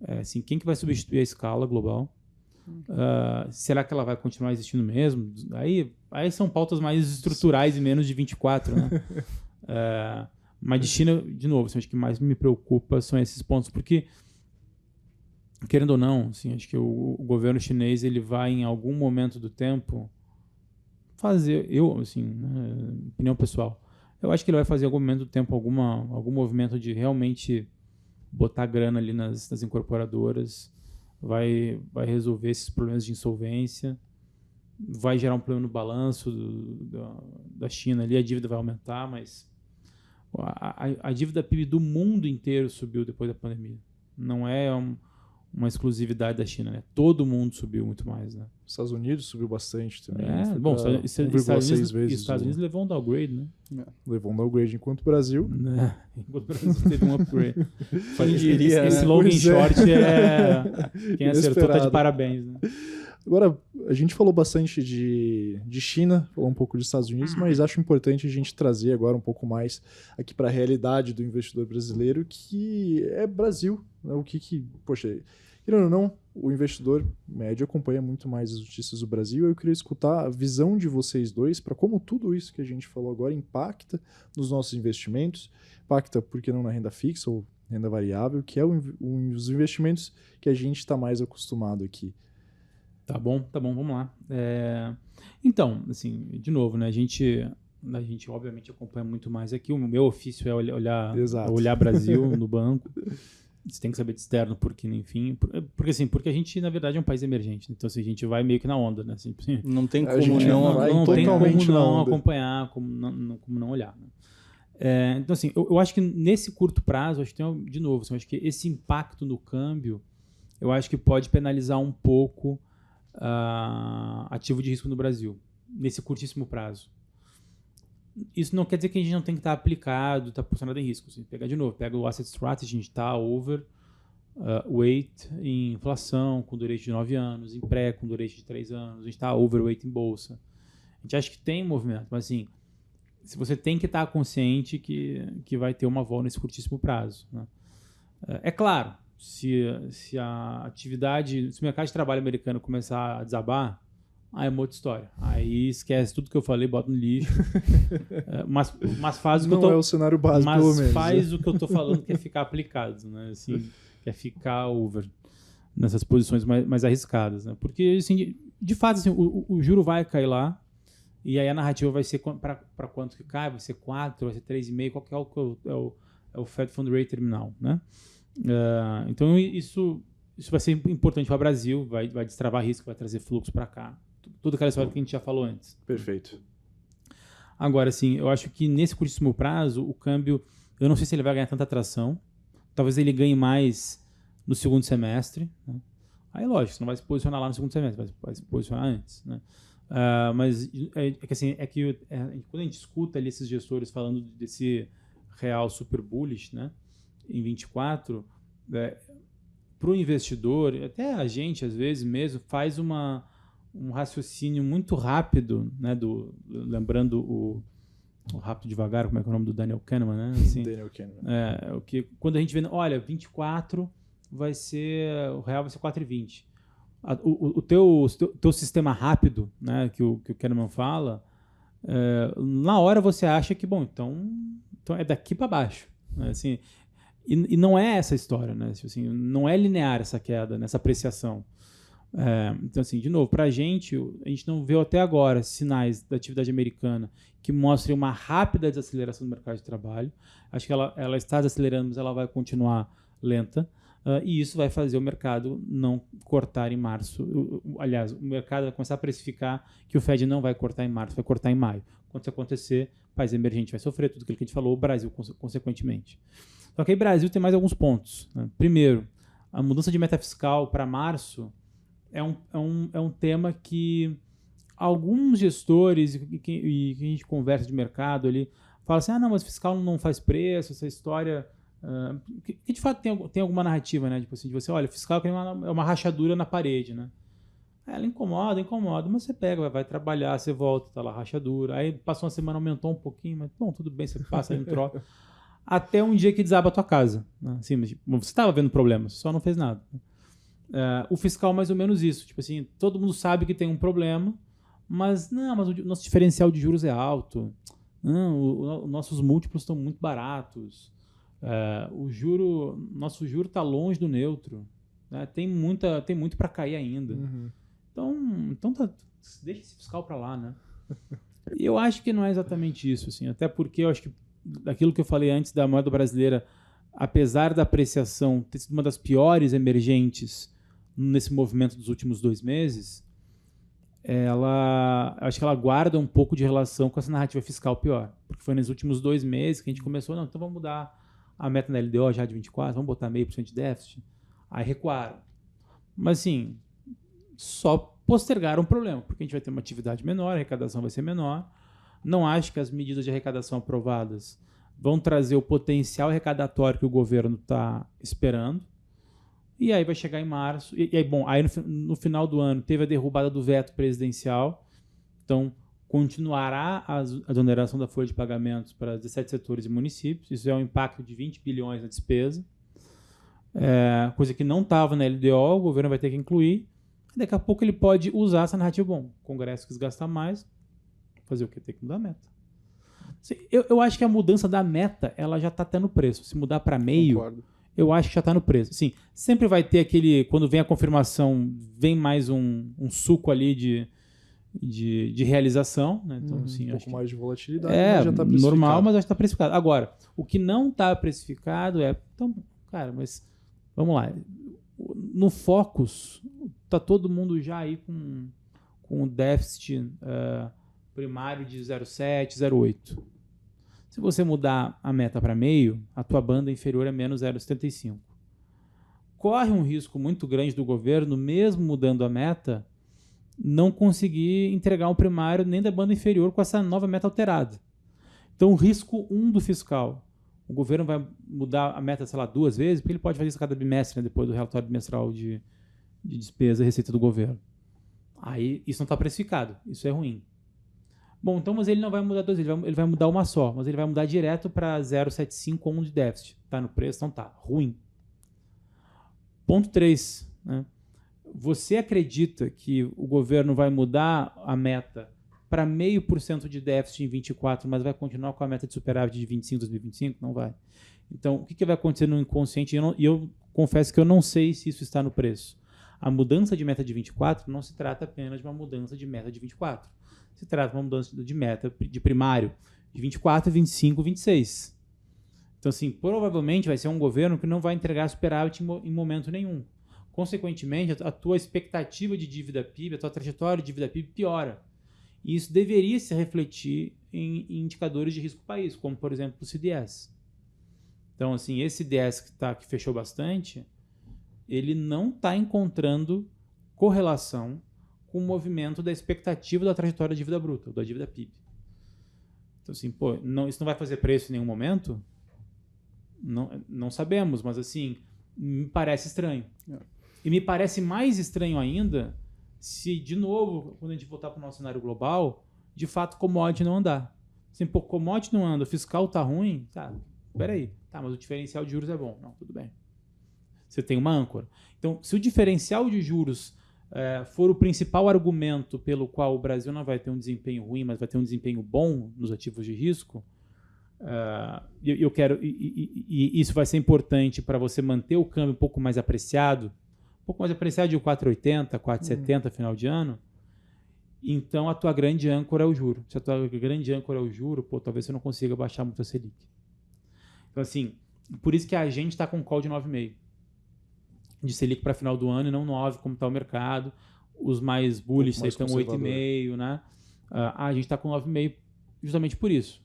Assim, quem que vai substituir a escala global? Será que ela vai continuar existindo mesmo? Aí são pautas mais estruturais e menos de 24, né? Mas de China, de novo, assim, acho que mais me preocupa são esses pontos, porque querendo ou não, assim, acho que o governo chinês ele vai em algum momento do tempo fazer, opinião pessoal, eu acho que ele vai fazer em algum momento do tempo algum movimento de realmente botar grana ali nas incorporadoras, vai resolver esses problemas de insolvência, vai gerar um problema no balanço da China ali, a dívida vai aumentar, mas a dívida PIB do mundo inteiro subiu depois da pandemia. Não é uma exclusividade da China, né? Todo mundo subiu muito mais, né? Estados Unidos subiu bastante também. Estados Unidos levou um downgrade, né? Levou um downgrade, enquanto o Brasil... Enquanto o Brasil teve um upgrade. Esse long and short quem acertou tá de parabéns, né? Agora, a gente falou bastante de China, falou um pouco dos Estados Unidos, mas acho importante a gente trazer agora um pouco mais aqui para a realidade do investidor brasileiro, que é Brasil. Né? Poxa, querendo ou não, o investidor médio acompanha muito mais as notícias do Brasil. Eu queria escutar a visão de vocês dois para como tudo isso que a gente falou agora impacta nos nossos investimentos, impacta, por que não, na renda fixa ou renda variável, que é os investimentos que a gente está mais acostumado aqui. Tá bom, vamos lá. Então, assim, de novo, né, a gente obviamente acompanha muito mais aqui. O meu ofício é olhar Brasil no banco. Você tem que saber de externo, porque, enfim, porque a gente, na verdade, é um país emergente. Então, assim, a gente vai meio que na onda, né? Assim, não tem como não acompanhar, como não olhar. Né? Então, assim, eu acho que nesse curto prazo, acho que tem, de novo, assim, acho que esse impacto no câmbio, eu acho que pode penalizar um pouco ativo de risco no Brasil, nesse curtíssimo prazo. Isso não quer dizer que a gente não tem que estar aplicado, estar posicionado em risco. Assim, pega o Asset Strategy, a gente está overweight em inflação, com duration de 9 anos, em pré, com duration de 3 anos, a gente está overweight em bolsa. A gente acha que tem movimento, mas assim, se você tem que estar consciente que vai ter uma vol nesse curtíssimo prazo. Né? É claro, se a atividade, se o mercado de trabalho americano começar a desabar, aí é uma outra história. Aí esquece tudo que eu falei, bota no lixo. Mas faz o que não é o cenário básico, pelo menos. Mas faz o que eu estou falando, que é ficar aplicado, né? Assim, que é ficar over nessas posições mais arriscadas, né? Porque, assim, de fato, assim, o juro vai cair lá, e aí a narrativa vai ser para quanto que cai? Vai ser 4, vai ser 3,5, qual que é o Fed Fund Rate terminal, né? Então isso vai ser importante para o Brasil, vai destravar risco, vai trazer fluxo para cá. Tudo aquela história que a gente já falou antes. Perfeito. Agora, assim, eu acho que nesse curtíssimo prazo, o câmbio, eu não sei se ele vai ganhar tanta atração. Talvez ele ganhe mais no segundo semestre. Né? Aí, lógico, você não vai se posicionar lá no segundo semestre, vai se posicionar antes. Né? Mas quando a gente escuta ali esses gestores falando desse real super bullish, né, em 24, para o investidor, até a gente, às vezes mesmo, faz um raciocínio muito rápido, né, lembrando o Rápido Devagar, como é que é o nome do Daniel Kahneman, né? Assim, Daniel Kahneman. Quando a gente vê, olha, 24 o real vai ser 4,20. O teu sistema rápido, né, que o Kahneman fala, na hora você acha que, bom, então é daqui para baixo. Né? Assim, e não é essa história, né? Assim, não é linear essa queda, nessa apreciação. Então, assim, de novo, para a gente não viu até agora sinais da atividade americana que mostrem uma rápida desaceleração do mercado de trabalho. Acho que ela está desacelerando, mas ela vai continuar lenta. E isso vai fazer o mercado não cortar em março. Aliás, o mercado vai começar a precificar que o Fed não vai cortar em março, vai cortar em maio. Quando isso acontecer, o país emergente vai sofrer, tudo aquilo que a gente falou, o Brasil, consequentemente. Só que aí o Brasil tem mais alguns pontos. Né? Primeiro, a mudança de meta fiscal para março é um tema que alguns gestores e que a gente conversa de mercado ali falam assim, não, mas fiscal não faz preço, essa história... que de fato tem alguma narrativa, né? Tipo assim, de você, olha, fiscal é uma rachadura na parede, né? Ela incomoda, mas você pega, vai trabalhar, você volta, tá lá, rachadura. Aí passou uma semana, aumentou um pouquinho, mas bom, tudo bem, você passa, em troca. Até um dia que desaba a tua casa. Né? Assim, você estava vendo problemas, só não fez nada. O fiscal mais ou menos isso. Tipo assim, todo mundo sabe que tem um problema, mas o nosso diferencial de juros é alto. Não, nossos múltiplos estão muito baratos. Nosso juro está longe do neutro. Né? Tem muito para cair ainda. Uhum. Então deixa esse fiscal para lá, né? E eu acho que não é exatamente isso, assim, até porque eu acho que daquilo que eu falei antes da moeda brasileira, apesar da apreciação ter sido uma das piores emergentes nesse movimento dos últimos 2 meses, acho que ela guarda um pouco de relação com essa narrativa fiscal pior, porque foi nos últimos 2 meses que a gente começou, então vamos mudar a meta na LDO já de 24, vamos botar 0,5% de déficit, aí recuaram. Mas assim, só postergaram o problema, porque a gente vai ter uma atividade menor, a arrecadação vai ser menor. Não acho que as medidas de arrecadação aprovadas vão trazer o potencial arrecadatório que o governo está esperando. E aí vai chegar em março. Aí no final do ano teve a derrubada do veto presidencial. Então, continuará a exoneração da folha de pagamentos para 17 setores e municípios. Isso é um impacto de 20 bilhões na despesa. Coisa que não estava na LDO, o governo vai ter que incluir. Daqui a pouco ele pode usar essa narrativa. Bom, o Congresso quis gastar mais, fazer o quê? Tem que mudar a meta. Eu acho que a mudança da meta ela já está tendo preço. Se mudar para meio, concordo. Eu acho que já está no preço. Sim, sempre vai ter quando vem a confirmação, vem mais um suco ali de realização. Né? Então, assim, um pouco mais de volatilidade. Mas já está precificado. Normal, mas já está precificado. Agora, o que não está precificado então, cara, mas vamos lá. No Focus, está todo mundo já aí com o déficit primário de 0,7, 0,8. Se você mudar a meta para meio, a tua banda inferior é menos 0,75. Corre um risco muito grande do governo, mesmo mudando a meta, não conseguir entregar um primário nem da banda inferior com essa nova meta alterada. Então, o risco 1 do fiscal. O governo vai mudar a meta, 2 vezes, porque ele pode fazer isso cada bimestre, né, depois do relatório bimestral de despesa e receita do governo. Aí, isso não está precificado. Isso é ruim. Bom, então, mas ele não vai mudar 2 vezes, ele vai mudar uma só, mas ele vai mudar direto para 0,75 ou 1 de déficit. Está no preço? Então tá. Ruim. Ponto 3. Né? Você acredita que o governo vai mudar a meta para 0,5% de déficit em 24, mas vai continuar com a meta de superávit de 25 em 2025? Não vai. Então, o que vai acontecer no inconsciente? Eu confesso que eu não sei se isso está no preço. A mudança de meta de 24 não se trata apenas de uma mudança de meta de 24. Se trata de uma mudança de meta de primário de 24, 25, 26. Então, assim, provavelmente vai ser um governo que não vai entregar superávit em momento nenhum. Consequentemente, a tua expectativa de dívida PIB, a tua trajetória de dívida PIB piora. E isso deveria se refletir em indicadores de risco do país, como, por exemplo, o CDS. Então, assim, esse CDS que fechou bastante, ele não está encontrando correlação com o movimento da expectativa da trajetória de dívida bruta, da dívida PIB. Então, assim, isso não vai fazer preço em nenhum momento? Não sabemos, mas, assim, me parece estranho. E me parece mais estranho ainda se, de novo, quando a gente voltar para o nosso cenário global, de fato, commodity não andar. Assim, commodity não anda, o fiscal está ruim, tá, peraí, tá, mas o diferencial de juros é bom. Não, tudo bem. Você tem uma âncora. Então, se o diferencial de juros for o principal argumento pelo qual o Brasil não vai ter um desempenho ruim, mas vai ter um desempenho bom nos ativos de risco, e isso vai ser importante para você manter o câmbio um pouco mais apreciado, pouco mais apreciado de 4,80, 4,70 final de ano, então a tua grande âncora é o juro. Se a tua grande âncora é o juro, talvez você não consiga baixar muito a Selic. Então, assim, por isso que a gente está com call de 9,5 de Selic para final do ano e não 9, como está o mercado. Os mais bullish estão 8,5, né? A gente está com 9,5 justamente por isso.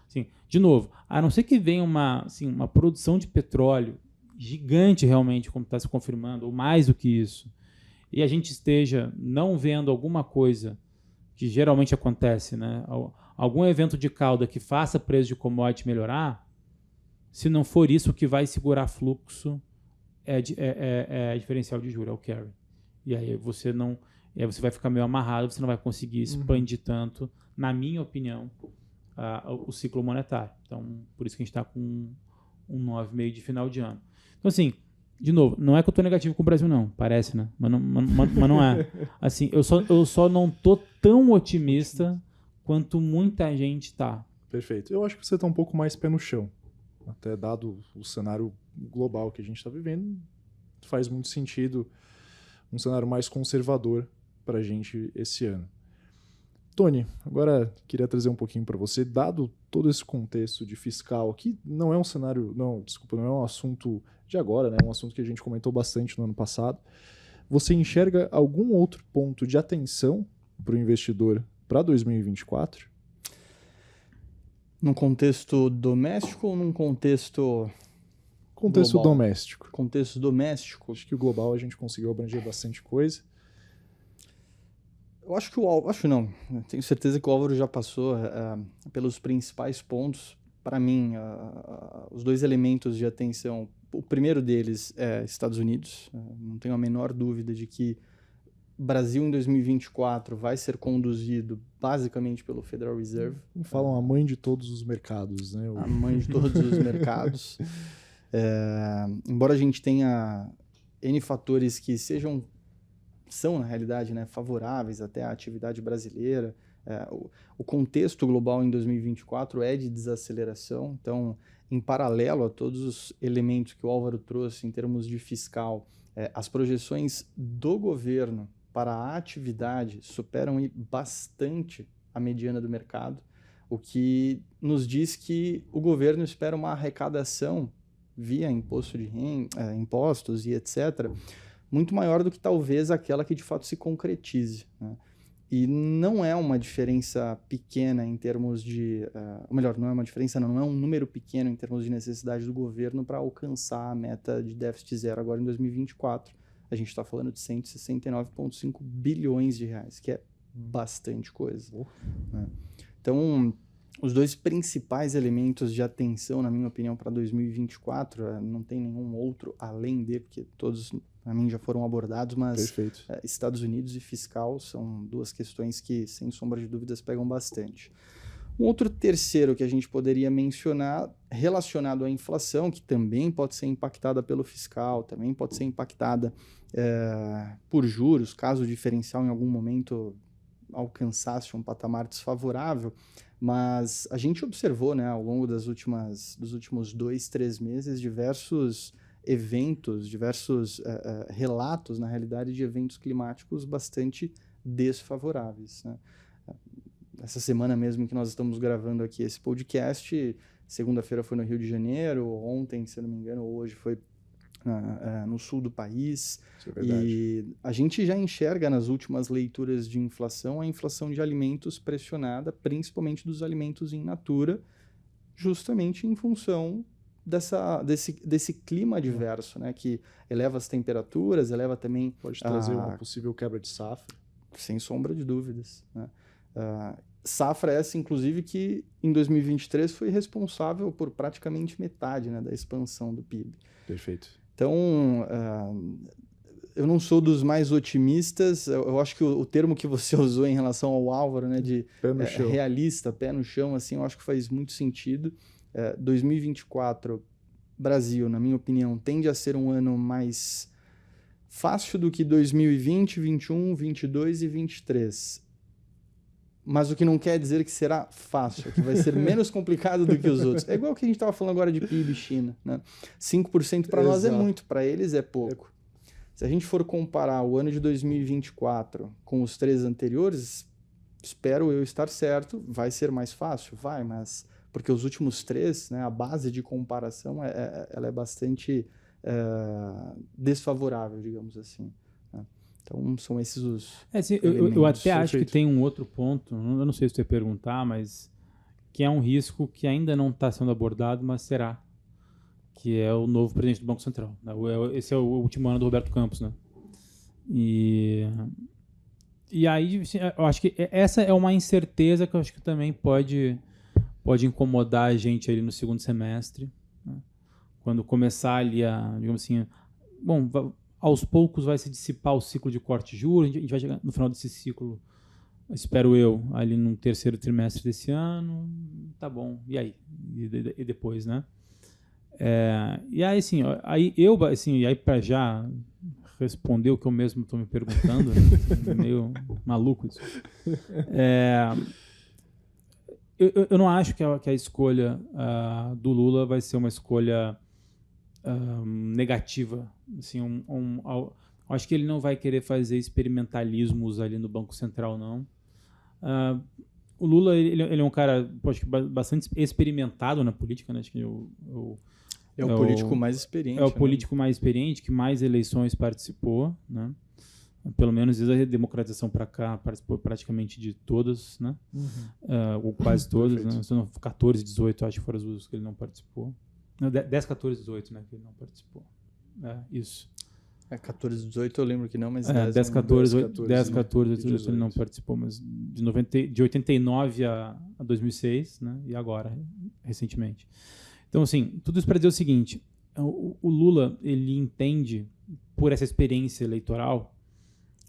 Assim, de novo, a não ser que venha uma produção de petróleo gigante realmente, como está se confirmando, ou mais do que isso, e a gente esteja não vendo alguma coisa que geralmente acontece, né? Algum evento de cauda que faça preço de commodity melhorar, se não for isso, o que vai segurar fluxo é diferencial de juros, é o carry. E aí você vai ficar meio amarrado, você não vai conseguir expandir tanto, na minha opinião, o ciclo monetário. Então, por isso que a gente está com um 9,5 de final de ano. Então, assim, de novo, não é que eu estou negativo com o Brasil, não. Parece, né? Mas não é. Assim, eu só não estou tão otimista quanto muita gente está. Perfeito. Eu acho que você está um pouco mais pé no chão. Até dado o cenário global que a gente está vivendo, faz muito sentido um cenário mais conservador para a gente esse ano. Tony, agora queria trazer um pouquinho para você, dado todo esse contexto de fiscal, que não é um cenário, não é um assunto de agora, né? É um assunto que a gente comentou bastante no ano passado. Você enxerga algum outro ponto de atenção para o investidor para 2024? Num contexto doméstico ou num contexto global? Doméstico. Contexto doméstico. Acho que o global a gente conseguiu abranger bastante coisa. Eu acho que tenho certeza que o Álvaro já passou pelos principais pontos. Para mim, os dois elementos de atenção, o primeiro deles é Estados Unidos. Não tenho a menor dúvida de que o Brasil em 2024 vai ser conduzido basicamente pelo Federal Reserve. Falam a mãe de todos os mercados, né? A mãe de todos os mercados. Embora a gente tenha N fatores que são, na realidade, né, favoráveis até à atividade brasileira. O contexto global em 2024 é de desaceleração, então, em paralelo a todos os elementos que o Álvaro trouxe em termos de fiscal, as projeções do governo para a atividade superam bastante a mediana do mercado, o que nos diz que o governo espera uma arrecadação via imposto de renda, impostos e etc., muito maior do que talvez aquela que de fato se concretize, né? E não é uma diferença pequena em termos de... não é uma diferença, não é um número pequeno em termos de necessidade do governo para alcançar a meta de déficit zero agora em 2024. A gente está falando de 169,5 bilhões de reais, que é bastante coisa, né? Então, os dois principais elementos de atenção, na minha opinião, para 2024, não tem nenhum outro além de, porque todos, para mim, já foram abordados, mas Estados Unidos e fiscal são duas questões que, sem sombra de dúvidas, pegam bastante. Um outro terceiro que a gente poderia mencionar, relacionado à inflação, que também pode ser impactada pelo fiscal, também pode ser impactada por juros, caso o diferencial em algum momento alcançasse um patamar desfavorável, mas a gente observou, né, ao longo dos últimos 2-3 meses diversos eventos, diversos relatos, na realidade, de eventos climáticos bastante desfavoráveis, né? Essa semana mesmo em que nós estamos gravando aqui esse podcast, segunda-feira foi no Rio de Janeiro, ontem, se eu não me engano, hoje foi no sul do país. Isso é verdade. E a gente já enxerga nas últimas leituras de inflação a inflação de alimentos pressionada, principalmente dos alimentos in natura, justamente em função desse clima adverso, né, que eleva as temperaturas, eleva também... Pode trazer uma possível quebra de safra. Sem sombra de dúvidas, né? Safra essa, inclusive, que em 2023 foi responsável por praticamente metade, né, da expansão do PIB. Perfeito. Então, eu não sou dos mais otimistas. Eu acho que o termo que você usou em relação ao Álvaro, né, de pé no chão, realista, pé no chão, assim, eu acho que faz muito sentido. 2024, Brasil, na minha opinião, tende a ser um ano mais fácil do que 2020, 21, 22 e 23. Mas o que não quer dizer que será fácil, que vai ser menos complicado do que os outros. É igual o que a gente estava falando agora de PIB China, né? 5% para nós é muito, para eles é pouco. Se a gente for comparar o ano de 2024 com os 3 anteriores, espero eu estar certo, vai ser mais fácil? Vai, mas porque os últimos 3, né, a base de comparação ela é bastante desfavorável, digamos assim. Né? Então, são esses os eu até acho que tem um outro ponto, eu não sei se você ia perguntar, mas que é um risco que ainda não está sendo abordado, mas será, que é o novo presidente do Banco Central. Né? Esse é o último ano do Roberto Campos. Né? E aí, eu acho que essa é uma incerteza que eu acho que também pode incomodar a gente ali no segundo semestre, né? Quando começar ali digamos assim, aos poucos vai se dissipar o ciclo de corte de juros, a gente vai chegar no final desse ciclo, espero eu, ali no terceiro trimestre desse ano, tá bom, e aí? E depois, né? E aí, assim, aí para já responder o que eu mesmo estou me perguntando, né? Meio maluco isso. Eu não acho que a escolha do Lula vai ser uma escolha negativa. Assim, acho que ele não vai querer fazer experimentalismos ali no Banco Central, não. O Lula ele é um cara, acho que bastante experimentado na política, né? Acho que é o político mais experiente. É o político mais experiente, que mais eleições participou, né? Pelo menos desde a democratização para cá, participou praticamente de todas, né? Ou quase todas, né? 14, 18, acho que foram as duas que ele não participou. Não, 10, 14, 18, né? Que ele não participou. Isso. 14, 18 eu lembro que não, mas 10, 14, 18 ele não participou, mas de 89 a 2006, né? E agora, recentemente. Então, assim, tudo isso para dizer o seguinte, o Lula, ele entende, por essa experiência eleitoral,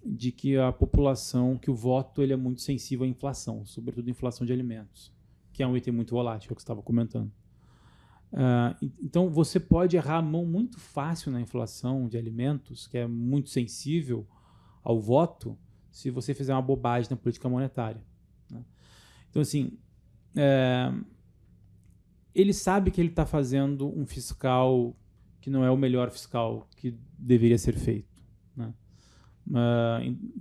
de que a população, que o voto ele é muito sensível à inflação, sobretudo à inflação de alimentos, que é um item muito volátil, que você estava comentando. Então, você pode errar a mão muito fácil na inflação de alimentos, que é muito sensível ao voto, se você fizer uma bobagem na política monetária. Né? Então, assim, ele sabe que ele está fazendo um fiscal que não é o melhor fiscal que deveria ser feito. Né?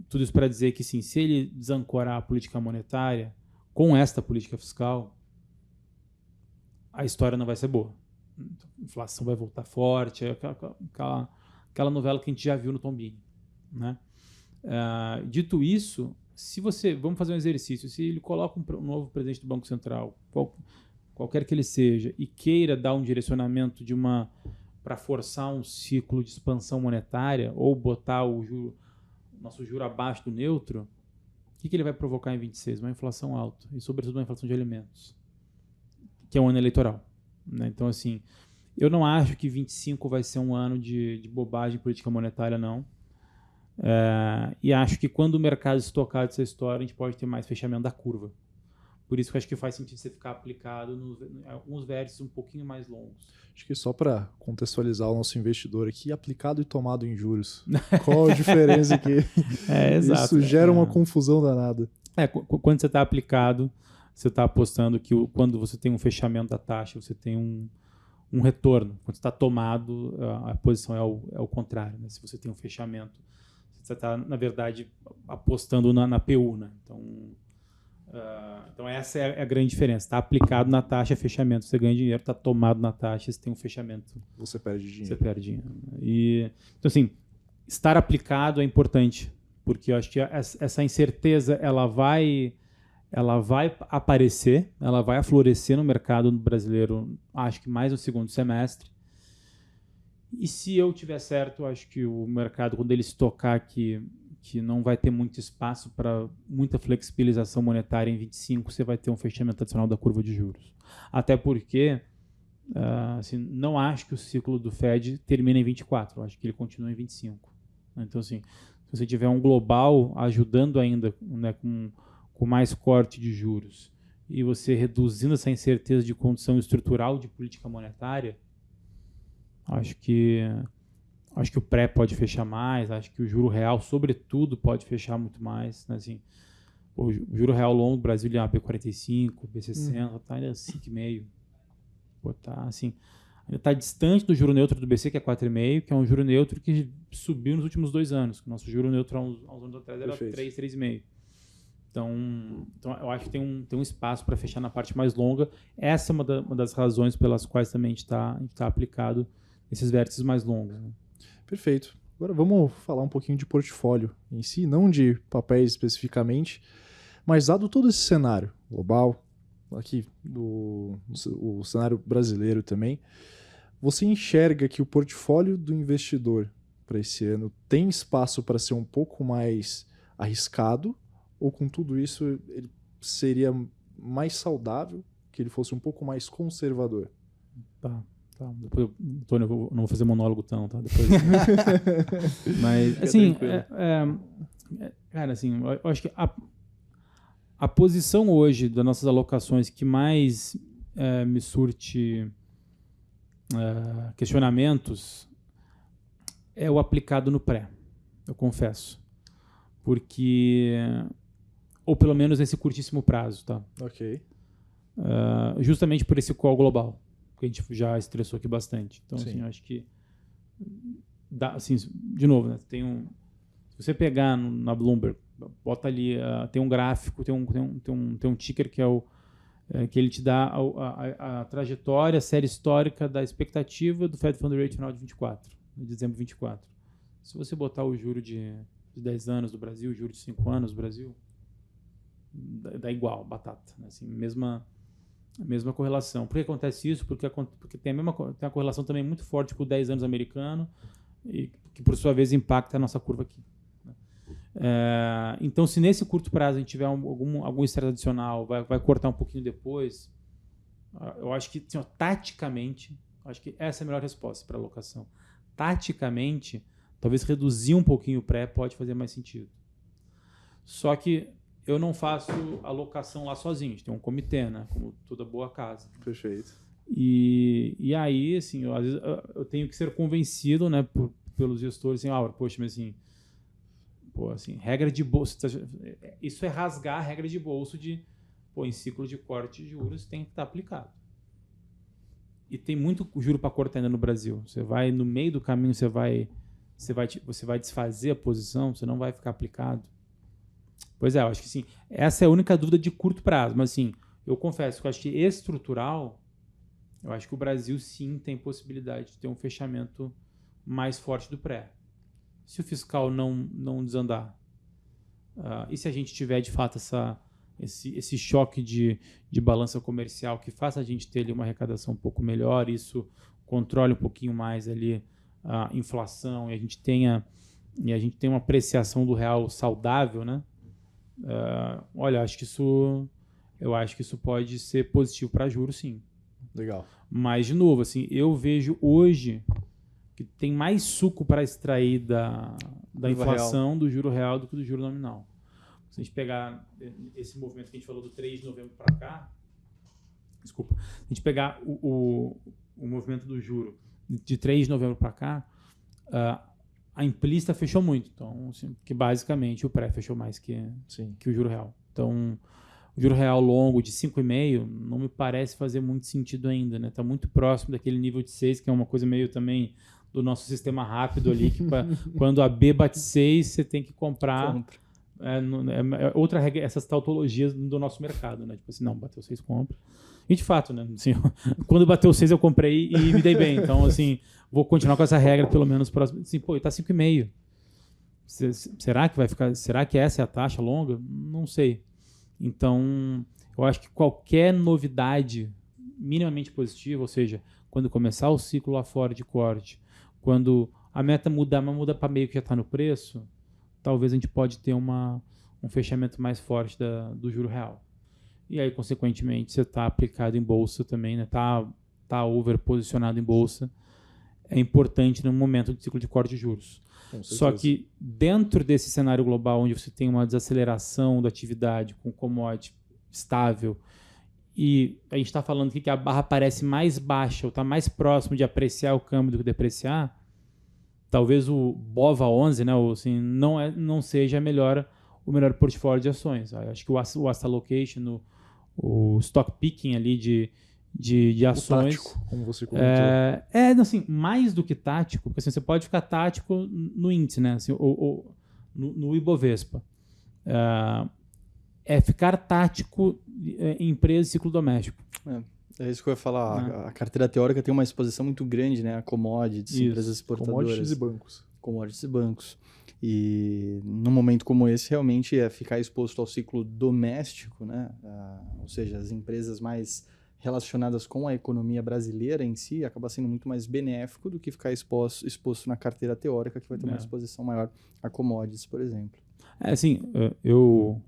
Tudo isso para dizer que, sim, se ele desancorar a política monetária com esta política fiscal, a história não vai ser boa. A inflação vai voltar forte, aquela novela que a gente já viu no Tombini. Né? Dito isso, vamos fazer um exercício, se ele coloca um novo presidente do Banco Central, qualquer que ele seja, e queira dar um direcionamento para forçar um ciclo de expansão monetária ou botar o nosso juro abaixo do neutro, o que ele vai provocar em 26? Uma inflação alta, e sobretudo uma inflação de alimentos, que é um ano eleitoral. Né? Então, assim, eu não acho que 25 vai ser um ano de bobagem política monetária, não. E acho que quando o mercado se tocar dessa história, a gente pode ter mais fechamento da curva. Por isso que eu acho que faz sentido você ficar aplicado em alguns vértices um pouquinho mais longos. Acho que só para contextualizar o nosso investidor aqui, aplicado e tomado em juros. Qual a diferença aqui? Exato. Isso gera uma confusão danada. Quando você está aplicado, você está apostando que quando você tem um fechamento da taxa, você tem um retorno. Quando você está tomado, a posição é o contrário. Né? Se você tem um fechamento, você está, na verdade, apostando na PU. Né? Então essa é a grande diferença. Está aplicado na taxa, fechamento. Você ganha dinheiro, está tomado na taxa, você tem um fechamento. Você perde dinheiro. Você perde dinheiro. Então, assim, estar aplicado é importante, porque eu acho que essa incerteza ela vai aparecer, ela vai aflorescer no mercado brasileiro, acho que mais no segundo semestre. E se eu tiver certo, acho que o mercado, quando ele se tocar que não vai ter muito espaço para muita flexibilização monetária em 25, você vai ter um fechamento adicional da curva de juros. Até porque assim, não acho que o ciclo do Fed termine em 24, acho que ele continua em 25. Então, assim, se você tiver um global ajudando ainda, né, com mais corte de juros, e você reduzindo essa incerteza de condição estrutural de política monetária, acho que o pré pode fechar mais, acho que o juro real, sobretudo, pode fechar muito mais. Né? Assim, o juro real longo do Brasil é B45, B60, está em 5,5. Tá, assim, Ainda está distante do juro neutro do BC, que é 4,5%, que é um juro neutro que subiu nos últimos 2 anos. O nosso juro neutro há uns anos atrás era 3, 3,5%. Então, eu acho que tem um espaço para fechar na parte mais longa. Essa é uma das razões pelas quais também a gente está aplicado esses vértices mais longos. Né? Perfeito. Agora vamos falar um pouquinho de portfólio em si, não de papéis especificamente, mas dado todo esse cenário global, aqui o cenário brasileiro também, você enxerga que o portfólio do investidor para esse ano tem espaço para ser um pouco mais arriscado, ou com tudo isso ele seria mais saudável, que ele fosse um pouco mais conservador? Tá. Depois, Antônio, eu não vou fazer monólogo tão, tá? Depois. Mas, assim, cara, assim, eu acho que a posição hoje das nossas alocações que mais me surte questionamentos é o aplicado no pré, eu confesso. Porque, ou pelo menos nesse curtíssimo prazo, tá? Ok. Justamente por esse call global, que a gente já estressou aqui bastante. Então, assim, eu acho que assim, de novo, né? Se você pegar na Bloomberg, bota ali, tem um gráfico, tem um ticker que que ele te dá a trajetória, a série histórica da expectativa do Fed Fund Rate final de 24, de dezembro de 24. Se você botar o juro de 10 anos do Brasil, o juro de 5 anos do Brasil, dá igual, batata. Né? Assim, mesma correlação. Por que acontece isso? Porque tem uma correlação também muito forte com o 10 anos americano, e que por sua vez impacta a nossa curva aqui. Então, se nesse curto prazo a gente tiver algum estresse adicional, vai cortar um pouquinho depois, eu acho que, assim, taticamente, acho que essa é a melhor resposta para a alocação. Taticamente, talvez reduzir um pouquinho o pré pode fazer mais sentido. Só que eu não faço alocação lá sozinho, a gente tem um comitê, né? Como toda boa casa. Perfeito. E aí, assim, às vezes eu tenho que ser convencido, né, pelos gestores, assim, poxa, mas assim, regra de bolsa, isso é rasgar a regra de bolso em ciclo de corte de juros tem que estar aplicado. E tem muito juro para cortar ainda no Brasil. Você vai no meio do caminho, você vai desfazer a posição, você não vai ficar aplicado. Pois eu acho que sim. Essa é a única dúvida de curto prazo, mas assim, eu confesso que eu acho que estrutural, eu acho que o Brasil sim tem possibilidade de ter um fechamento mais forte do pré. Se o fiscal não desandar, e se a gente tiver de fato esse choque de balança comercial que faça a gente ter ali uma arrecadação um pouco melhor, isso controle um pouquinho mais ali a inflação e a gente tenha uma apreciação do real saudável, né? Olha, eu acho que isso pode ser positivo para juros, sim. Legal. Mas, de novo, assim, eu vejo hoje que tem mais suco para extrair da inflação real, do juro real do que do juro nominal. Se a gente pegar esse movimento que a gente falou do 3 de novembro para cá, se a gente pegar o movimento do juro de 3 de novembro para cá, a implícita fechou muito. Então, assim, que basicamente o pré fechou mais que o juro real. Então, o juro real longo de 5,5 não me parece fazer muito sentido ainda, né? Está muito próximo daquele nível de 6, que é uma coisa meio também do nosso sistema rápido ali, que quando a B bate 6, você tem que comprar. Outra regra, essas tautologias do nosso mercado, né? Tipo assim, não, bateu 6, compra. E de fato, né? Assim, quando bateu 6 eu comprei e me dei bem. Então, assim, vou continuar com essa regra pelo menos próximo. Assim, tá 5,5. Será que vai ficar? Será que essa é a taxa longa? Não sei. Então, eu acho que qualquer novidade minimamente positiva, ou seja, quando começar o ciclo lá fora de corte, quando a meta mudar, mas muda para meio que já está no preço, talvez a gente pode ter um fechamento mais forte do juro real. E aí, consequentemente, você está aplicado em bolsa também, né? Tá over posicionado em bolsa. É importante no momento do ciclo de corte de juros. Só que dentro desse cenário global, onde você tem uma desaceleração da atividade com commodity estável, e a gente está falando aqui que a barra parece mais baixa ou está mais próximo de apreciar o câmbio do que depreciar, talvez o BOVA 11, né, ou assim, não seja o melhor portfólio de ações. Eu acho que o asset allocation, o stock picking ali de de ações. O tático, como você comentou. Assim, mais do que tático, porque assim, você pode ficar tático no índice, né? Assim, ou no Ibovespa. Ficar tático em empresas de ciclo doméstico. É isso que eu ia falar. A carteira teórica tem uma exposição muito grande, né? A commodities, empresas exportadoras. Commodities e bancos. E num momento como esse, realmente ficar exposto ao ciclo doméstico, né? Ou seja, as empresas mais relacionadas com a economia brasileira em si, acaba sendo muito mais benéfico do que ficar exposto na carteira teórica, que vai ter uma exposição maior a commodities, por exemplo. Assim, eu...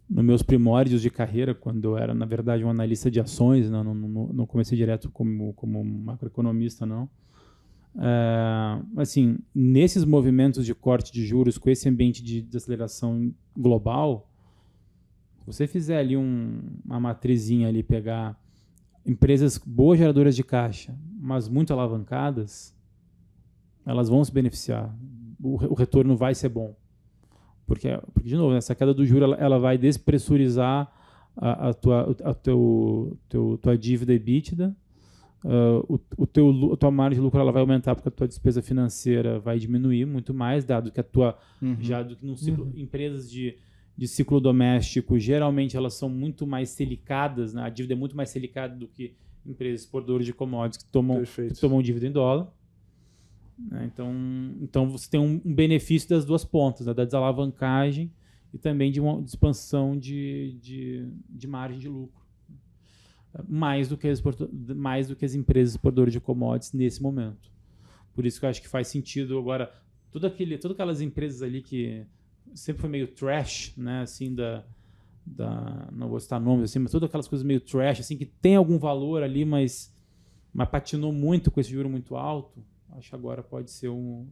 Nos meus primórdios de carreira, quando eu era, na verdade, um analista de ações, não comecei direto como macroeconomista, não. Assim, nesses movimentos de corte de juros, com esse ambiente de aceleração global, se você fizer ali uma matrizinha ali, pegar empresas boas geradoras de caixa, mas muito alavancadas, elas vão se beneficiar. O retorno vai ser bom. Porque, de novo, essa queda do juro ela vai despressurizar a tua dívida EBITDA, a tua margem de lucro ela vai aumentar porque a tua despesa financeira vai diminuir muito mais, dado que empresas de ciclo doméstico, geralmente elas são muito mais selicadas, né? A dívida é muito mais selicada do que empresas exportadoras de commodities que tomam dívida em dólar. Então você tem um benefício das duas pontas, né? Da desalavancagem e também de uma expansão de margem de lucro, mais do que as empresas exportadoras de commodities nesse momento. Por isso que eu acho que faz sentido agora todas aquelas empresas ali que sempre foi meio trash, né? Assim, não vou citar nomes assim, mas todas aquelas coisas meio trash, assim, que tem algum valor ali, mas patinou muito com esse juro muito alto. Acho que agora pode ser um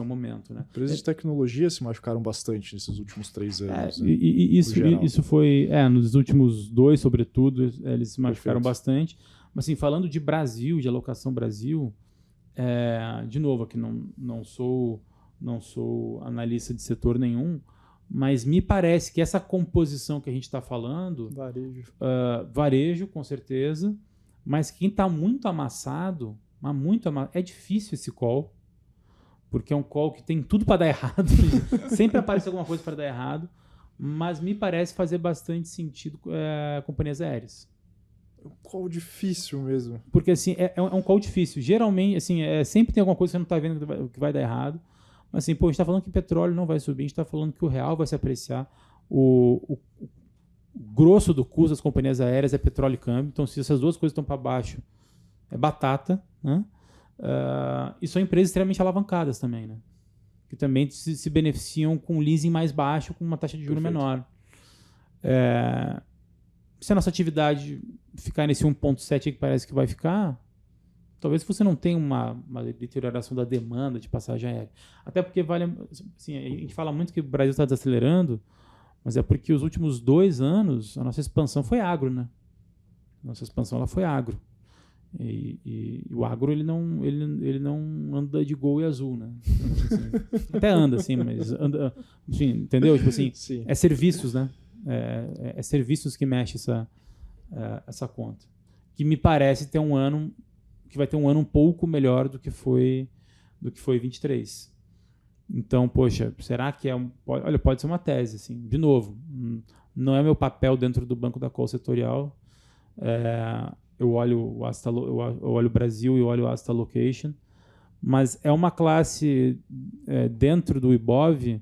momento, né? Empresas de tecnologia se machucaram bastante nesses últimos 3 anos. Né? Isso foi... nos últimos 2, sobretudo, eles se machucaram bastante. Mas, assim, falando de Brasil, de alocação Brasil, de novo, aqui não sou analista de setor nenhum, mas me parece que essa composição que a gente está falando... Varejo, com certeza, mas quem está muito amassado... É difícil esse call, porque é um call que tem tudo para dar errado. Sempre aparece alguma coisa para dar errado, mas me parece fazer bastante sentido companhias aéreas. É um call difícil mesmo. Porque assim, é um call difícil. Geralmente, assim, sempre tem alguma coisa que você não está vendo que vai dar errado. Mas assim, a gente está falando que o petróleo não vai subir, a gente está falando que o real vai se apreciar. O grosso do custo das companhias aéreas é petróleo e câmbio. Então, se essas duas coisas estão para baixo, é batata, né? E são empresas extremamente alavancadas também, né? Que também se beneficiam com leasing mais baixo, com uma taxa de juros menor. Se a nossa atividade ficar nesse 1,7 que parece que vai ficar, talvez você não tenha uma deterioração da demanda de passagem aérea. Até porque assim, a gente fala muito que o Brasil está desacelerando, mas é porque os últimos 2 anos a nossa expansão foi agro, né? Nossa expansão ela foi agro. E o agro ele não anda de Gol e Azul, né? Assim, até anda assim, mas anda, enfim, entendeu? Tipo assim, Sim. É serviços, né? É serviços que mexe essa conta, que me parece ter que vai ter um ano um pouco melhor do que foi 23. Então, poxa, será que pode ser uma tese, assim, de novo, não é meu papel dentro do banco da call setorial. Eu olho o Brasil e eu olho o Asset Allocation, mas é uma classe dentro do Ibov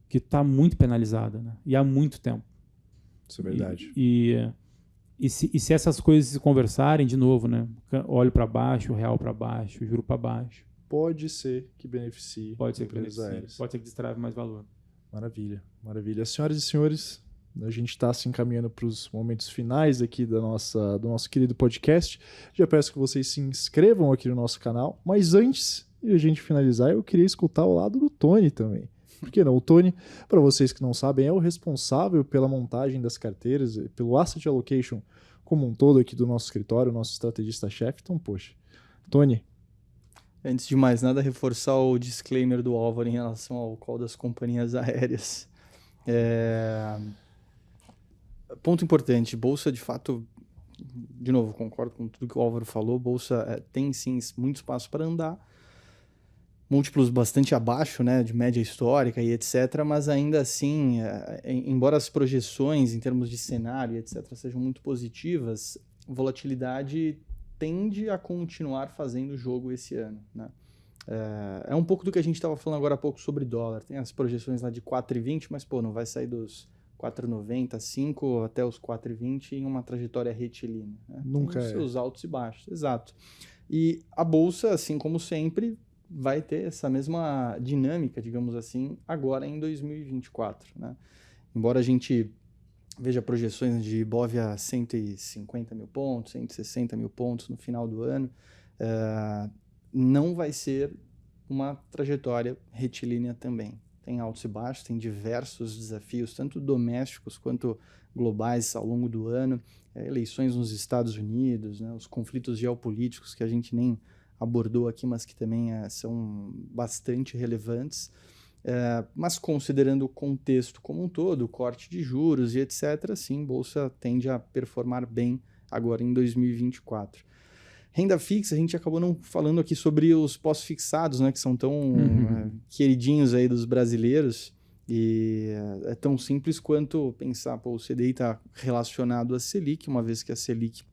que está muito penalizada, né? E há muito tempo. Isso é verdade. E se essas coisas se conversarem, de novo, né? Óleo para baixo, real para baixo, juro para baixo. Pode ser que beneficie. Pode ser que beneficie. Pode ser que destrave mais valor. Maravilha, maravilha. Senhoras e senhores, a gente está se encaminhando para os momentos finais aqui do nosso querido podcast. Já peço que vocês se inscrevam aqui no nosso canal, mas antes de a gente finalizar, eu queria escutar o lado do Tony também. Por que não? O Tony, para vocês que não sabem, é o responsável pela montagem das carteiras, pelo Asset Allocation como um todo aqui do nosso escritório, nosso estrategista-chefe. Então, poxa, Tony. Antes de mais nada, reforçar o disclaimer do Álvaro em relação ao call das companhias aéreas. Ponto importante, bolsa de fato de novo, concordo com tudo que o Álvaro falou, Bolsa tem sim muito espaço para andar, múltiplos bastante abaixo, né, de média histórica e etc., mas ainda assim, embora as projeções em termos de cenário e etc. sejam muito positivas, volatilidade tende a continuar fazendo jogo esse ano, né? É um pouco do que a gente estava falando agora há pouco sobre dólar. Tem as projeções lá de 4,20, mas não vai sair dos 4,90, 5 até os 4,20 em uma trajetória retilínea, né? Nunca tem os seus altos e baixos, exato. E a Bolsa, assim como sempre, vai ter essa mesma dinâmica, digamos assim, agora em 2024, né? Embora a gente veja projeções de Ibov a 150 mil pontos, 160 mil pontos no final do ano, não vai ser uma trajetória retilínea também. Tem altos e baixos, tem diversos desafios, tanto domésticos quanto globais ao longo do ano, eleições nos Estados Unidos, né, os conflitos geopolíticos que a gente nem abordou aqui, mas que também são bastante relevantes. Mas considerando o contexto como um todo, o corte de juros e etc., sim, Bolsa tende a performar bem agora em 2024. Renda fixa, a gente acabou não falando aqui sobre os pós-fixados, né, que são tão queridinhos aí dos brasileiros, e é tão simples quanto pensar, o CDI está relacionado à Selic, uma vez que a Selic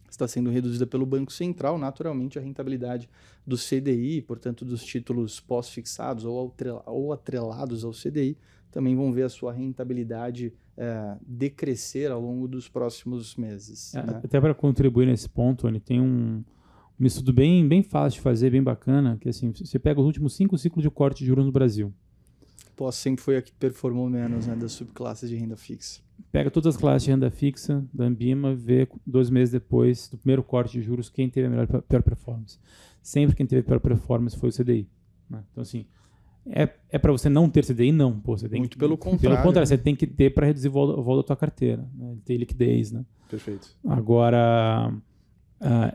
está sendo reduzida pelo Banco Central, naturalmente a rentabilidade do CDI, portanto dos títulos pós-fixados ou atrelados ao CDI, também vão ver a sua rentabilidade decrescer ao longo dos próximos meses. Né? Até para contribuir nesse ponto, Tony, tem um estudo bem fácil de fazer, bem bacana, que assim, você pega os últimos 5 ciclos de corte de juros no Brasil. Pós sempre foi a que performou menos, né, das subclasses de renda fixa. Pega todas as classes de renda fixa da Ambima, vê 2 meses depois do primeiro corte de juros quem teve a pior performance. Sempre quem teve a pior performance foi o CDI. Né? Então, assim, é para você não ter CDI? Não. Você tem muito pelo contrário. Pelo contrário, você tem que ter para reduzir o vol da tua carteira, né? Ter liquidez. Né? Perfeito. Agora,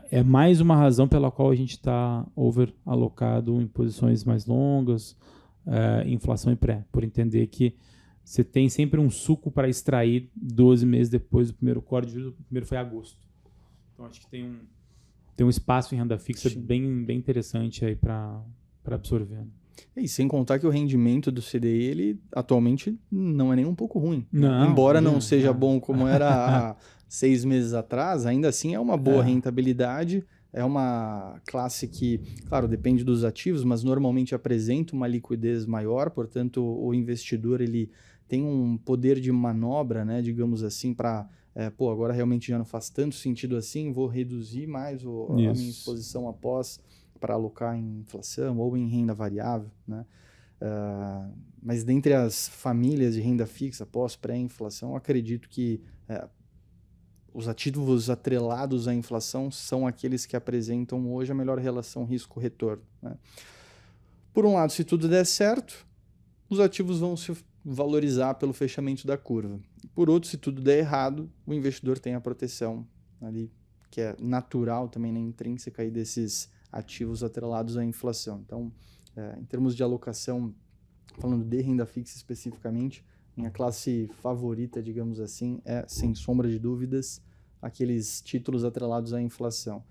é mais uma razão pela qual a gente está over-alocado em posições mais longas, inflação e pré, por entender que você tem sempre um suco para extrair 12 meses depois do primeiro corte de juros. O primeiro foi em agosto. Então, acho que tem um espaço em renda fixa bem interessante aí para absorver. E sem contar que o rendimento do CDI, ele atualmente não é nem um pouco ruim. Não, embora não seja bom como era há 6 meses atrás, ainda assim é uma boa rentabilidade. É uma classe que, claro, depende dos ativos, mas normalmente apresenta uma liquidez maior, portanto o investidor ele tem um poder de manobra, né, digamos assim, para, agora realmente já não faz tanto sentido assim, vou reduzir mais a minha exposição após para alocar em inflação ou em renda variável, né? Mas dentre as famílias de renda fixa pós pré-inflação, acredito que os ativos atrelados à inflação são aqueles que apresentam hoje a melhor relação risco-retorno, né? Por um lado, se tudo der certo, os ativos vão se valorizar pelo fechamento da curva. Por outro, se tudo der errado, o investidor tem a proteção ali, que é natural também, né, intrínseca aí desses ativos atrelados à inflação. Então, em termos de alocação, falando de renda fixa especificamente, minha classe favorita, digamos assim, é, sem sombra de dúvidas, aqueles títulos atrelados à inflação.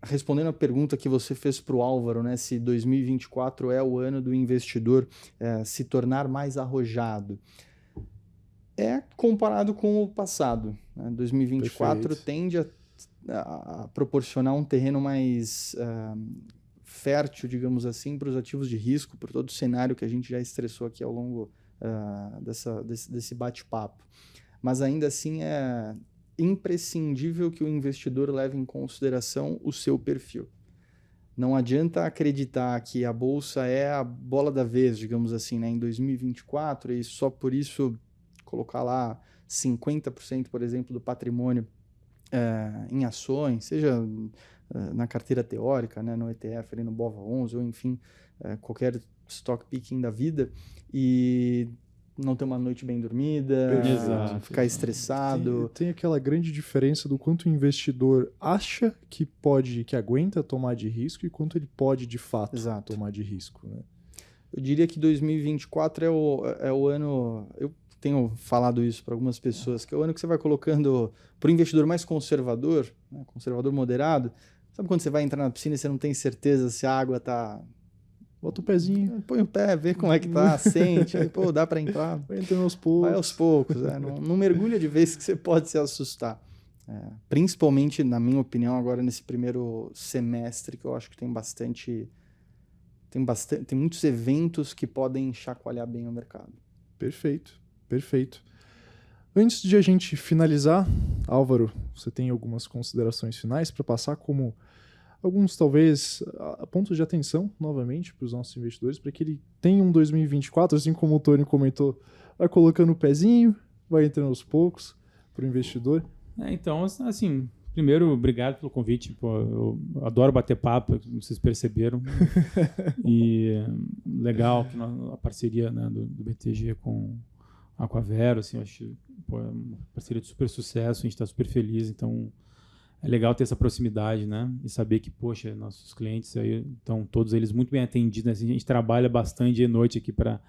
Respondendo a pergunta que você fez para o Álvaro, né, se 2024 é o ano do investidor se tornar mais arrojado, comparado com o passado, né? 2024 Perfeito. Tende a proporcionar um terreno mais fértil, digamos assim, para os ativos de risco, por todo o cenário que a gente já estressou aqui ao longo desse bate-papo. Mas ainda assim é imprescindível que o investidor leve em consideração o seu perfil. Não adianta acreditar que a bolsa é a bola da vez, digamos assim, né, em 2024, e só por isso colocar lá 50%, por exemplo, do patrimônio em ações, seja na carteira teórica, né, no ETF, ali no BOVA11, ou enfim, qualquer stock picking da vida, e não ter uma noite bem dormida, ficar estressado. Tem aquela grande diferença do quanto o investidor acha que aguenta tomar de risco e quanto ele pode, de fato, tomar de risco, né? Eu diria que 2024 é o ano... Eu tenho falado isso para algumas pessoas, que é o ano que você vai colocando para o investidor mais conservador, né, conservador moderado. Sabe quando você vai entrar na piscina e você não tem certeza se a água está... Bota o pezinho. Põe o pé, vê como é que tá, sente, aí, pô, dá para entrar. Vai entrando aos poucos. Vai aos poucos, não mergulha de vez que você pode se assustar. Principalmente, na minha opinião, agora nesse primeiro semestre, que eu acho que tem muitos eventos que podem chacoalhar bem o mercado. Perfeito, perfeito. Antes de a gente finalizar, Álvaro, você tem algumas considerações finais para passar como alguns, talvez, pontos de atenção, novamente, para os nossos investidores, para que ele tenha um 2024, assim como o Tony comentou, vai colocando o pezinho, vai entrando aos poucos para o investidor. Então, assim, primeiro, obrigado pelo convite. Pô, eu adoro bater papo, como vocês perceberam. E legal que a parceria, né, do BTG com a Aquavero, assim, eu acho, pô, é uma parceria de super sucesso, a gente está super feliz, então é legal ter essa proximidade, né? E saber que, poxa, nossos clientes aí estão todos eles muito bem atendidos, né? Assim, a gente trabalha bastante dia e noite aqui para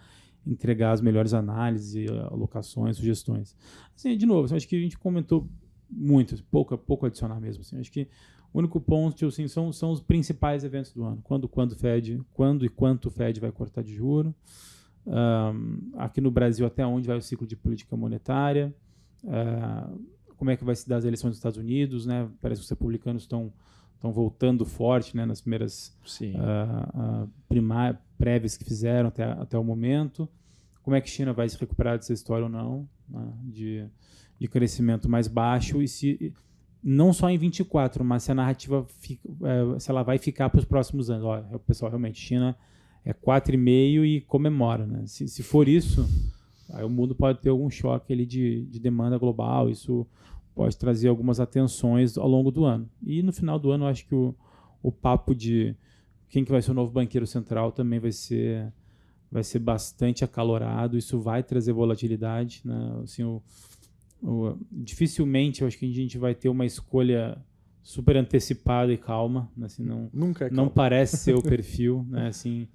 entregar as melhores análises, alocações, sugestões. Assim, de novo, acho que a gente comentou muito, pouco adicionar mesmo. Assim. Acho que o único ponto assim, são os principais eventos do ano. Quando e quanto o Fed vai cortar de juro. Aqui no Brasil, até onde vai o ciclo de política monetária. Como é que vai se dar as eleições dos Estados Unidos. Né? Parece que os republicanos estão voltando forte, né, nas primeiras prévias que fizeram até o momento. Como é que a China vai se recuperar dessa história ou não, né, de crescimento mais baixo, e se não só em 24, mas se a narrativa se ela vai ficar para os próximos anos. Olha, pessoal, realmente, China é 4,5 e comemora. Né? Se for isso, aí o mundo pode ter algum choque ali de demanda global, isso pode trazer algumas atenções ao longo do ano. E no final do ano, eu acho que o papo de quem que vai ser o novo banqueiro central também vai ser bastante acalorado, isso vai trazer volatilidade. Né? Assim, dificilmente eu acho que a gente vai ter uma escolha super antecipada e calma. Né? Assim, não parece ser o perfil, né? Assim,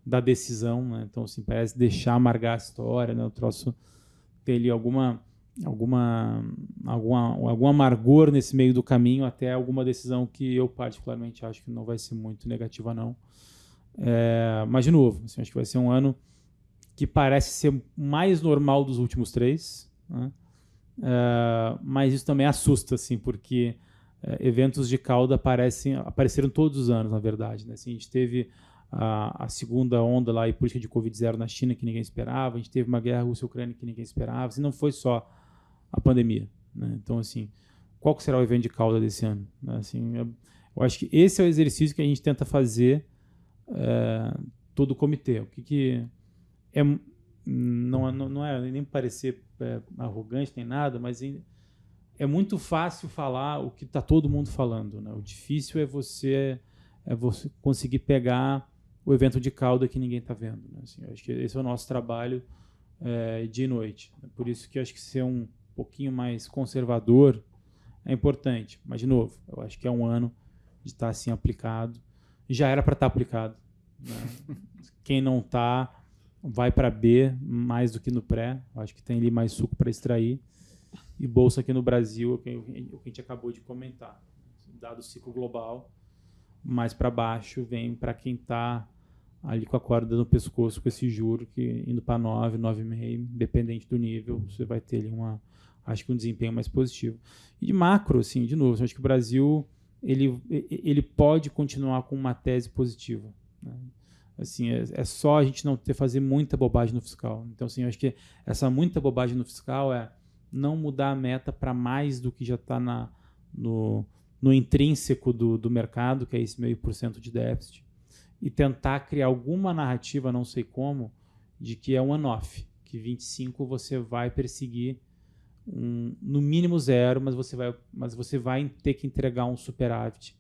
da decisão. Né? Então, assim, parece deixar amargar a história, né? O troço ter ali algum amargor nesse meio do caminho até alguma decisão que eu particularmente acho que não vai ser muito negativa, não. Mas, de novo, assim, acho que vai ser um ano que parece ser mais normal dos últimos 3, né? Mas isso também assusta, assim, porque eventos de cauda apareceram todos os anos, na verdade. Né? Assim, a gente teve a segunda onda lá e política de Covid-0 na China, que ninguém esperava, a gente teve uma guerra Rússia-Ucrânia que ninguém esperava, assim, não foi só a pandemia. Né? Então, assim, qual que será o evento de cauda desse ano? Né? Assim, eu acho que esse é o exercício que a gente tenta fazer todo o comitê. O que não é nem parecer arrogante nem nada, mas é muito fácil falar o que está todo mundo falando. Né? O difícil é você conseguir pegar o evento de cauda que ninguém está vendo. Né? Assim, eu acho que esse é o nosso trabalho dia e noite. Por isso que eu acho que ser um pouquinho mais conservador é importante. Mas, de novo, eu acho que é um ano de estar assim aplicado. Já era para estar aplicado. Né? Quem não está vai para B mais do que no pré. Eu acho que tem ali mais suco para extrair. E bolsa aqui no Brasil, o que a gente acabou de comentar. Dado o ciclo global, mais para baixo vem para quem está ali com a corda no pescoço, com esse juro que indo para 9, 9,5, dependente do nível, você vai ter ali acho que um desempenho mais positivo. E de macro, assim, de novo, eu acho que o Brasil ele pode continuar com uma tese positiva. Né? Assim, é só a gente não fazer muita bobagem no fiscal. Então, assim, eu acho que essa muita bobagem no fiscal é não mudar a meta para mais do que já está no intrínseco do mercado, que é esse 0,5% de déficit, e tentar criar alguma narrativa, não sei como, de que é um on-off, que 25 você vai perseguir no mínimo 0, mas você vai ter que entregar um superávit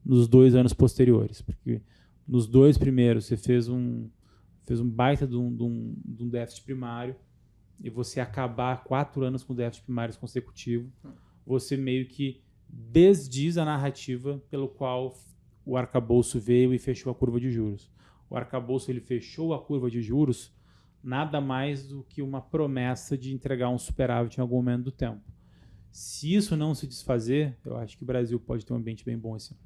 nos 2 anos posteriores, porque nos 2 primeiros você fez um baita de um déficit primário, e você acabar 4 anos com déficit primários consecutivos, você meio que desdiz a narrativa pelo qual o arcabouço veio e fechou a curva de juros. O arcabouço ele fechou a curva de juros nada mais do que uma promessa de entregar um superávit em algum momento do tempo. Se isso não se desfazer, eu acho que o Brasil pode ter um ambiente bem bom esse ano.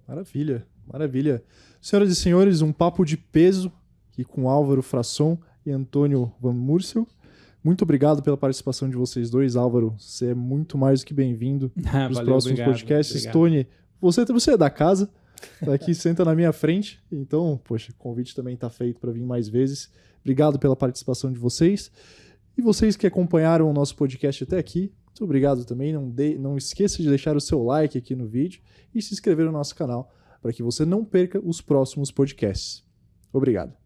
Maravilha, maravilha. Senhoras e senhores, um papo de peso aqui com Álvaro Frasson e Antônio Van Mursel. Muito obrigado pela participação de vocês dois, Álvaro. Você é muito mais do que bem-vindo nos próximos podcasts. Tony, você é da casa, tá aqui, senta na minha frente. Então, poxa, o convite também está feito para vir mais vezes. Obrigado pela participação de vocês. E vocês que acompanharam o nosso podcast até aqui, muito obrigado também. Não esqueça de deixar o seu like aqui no vídeo e se inscrever no nosso canal para que você não perca os próximos podcasts. Obrigado.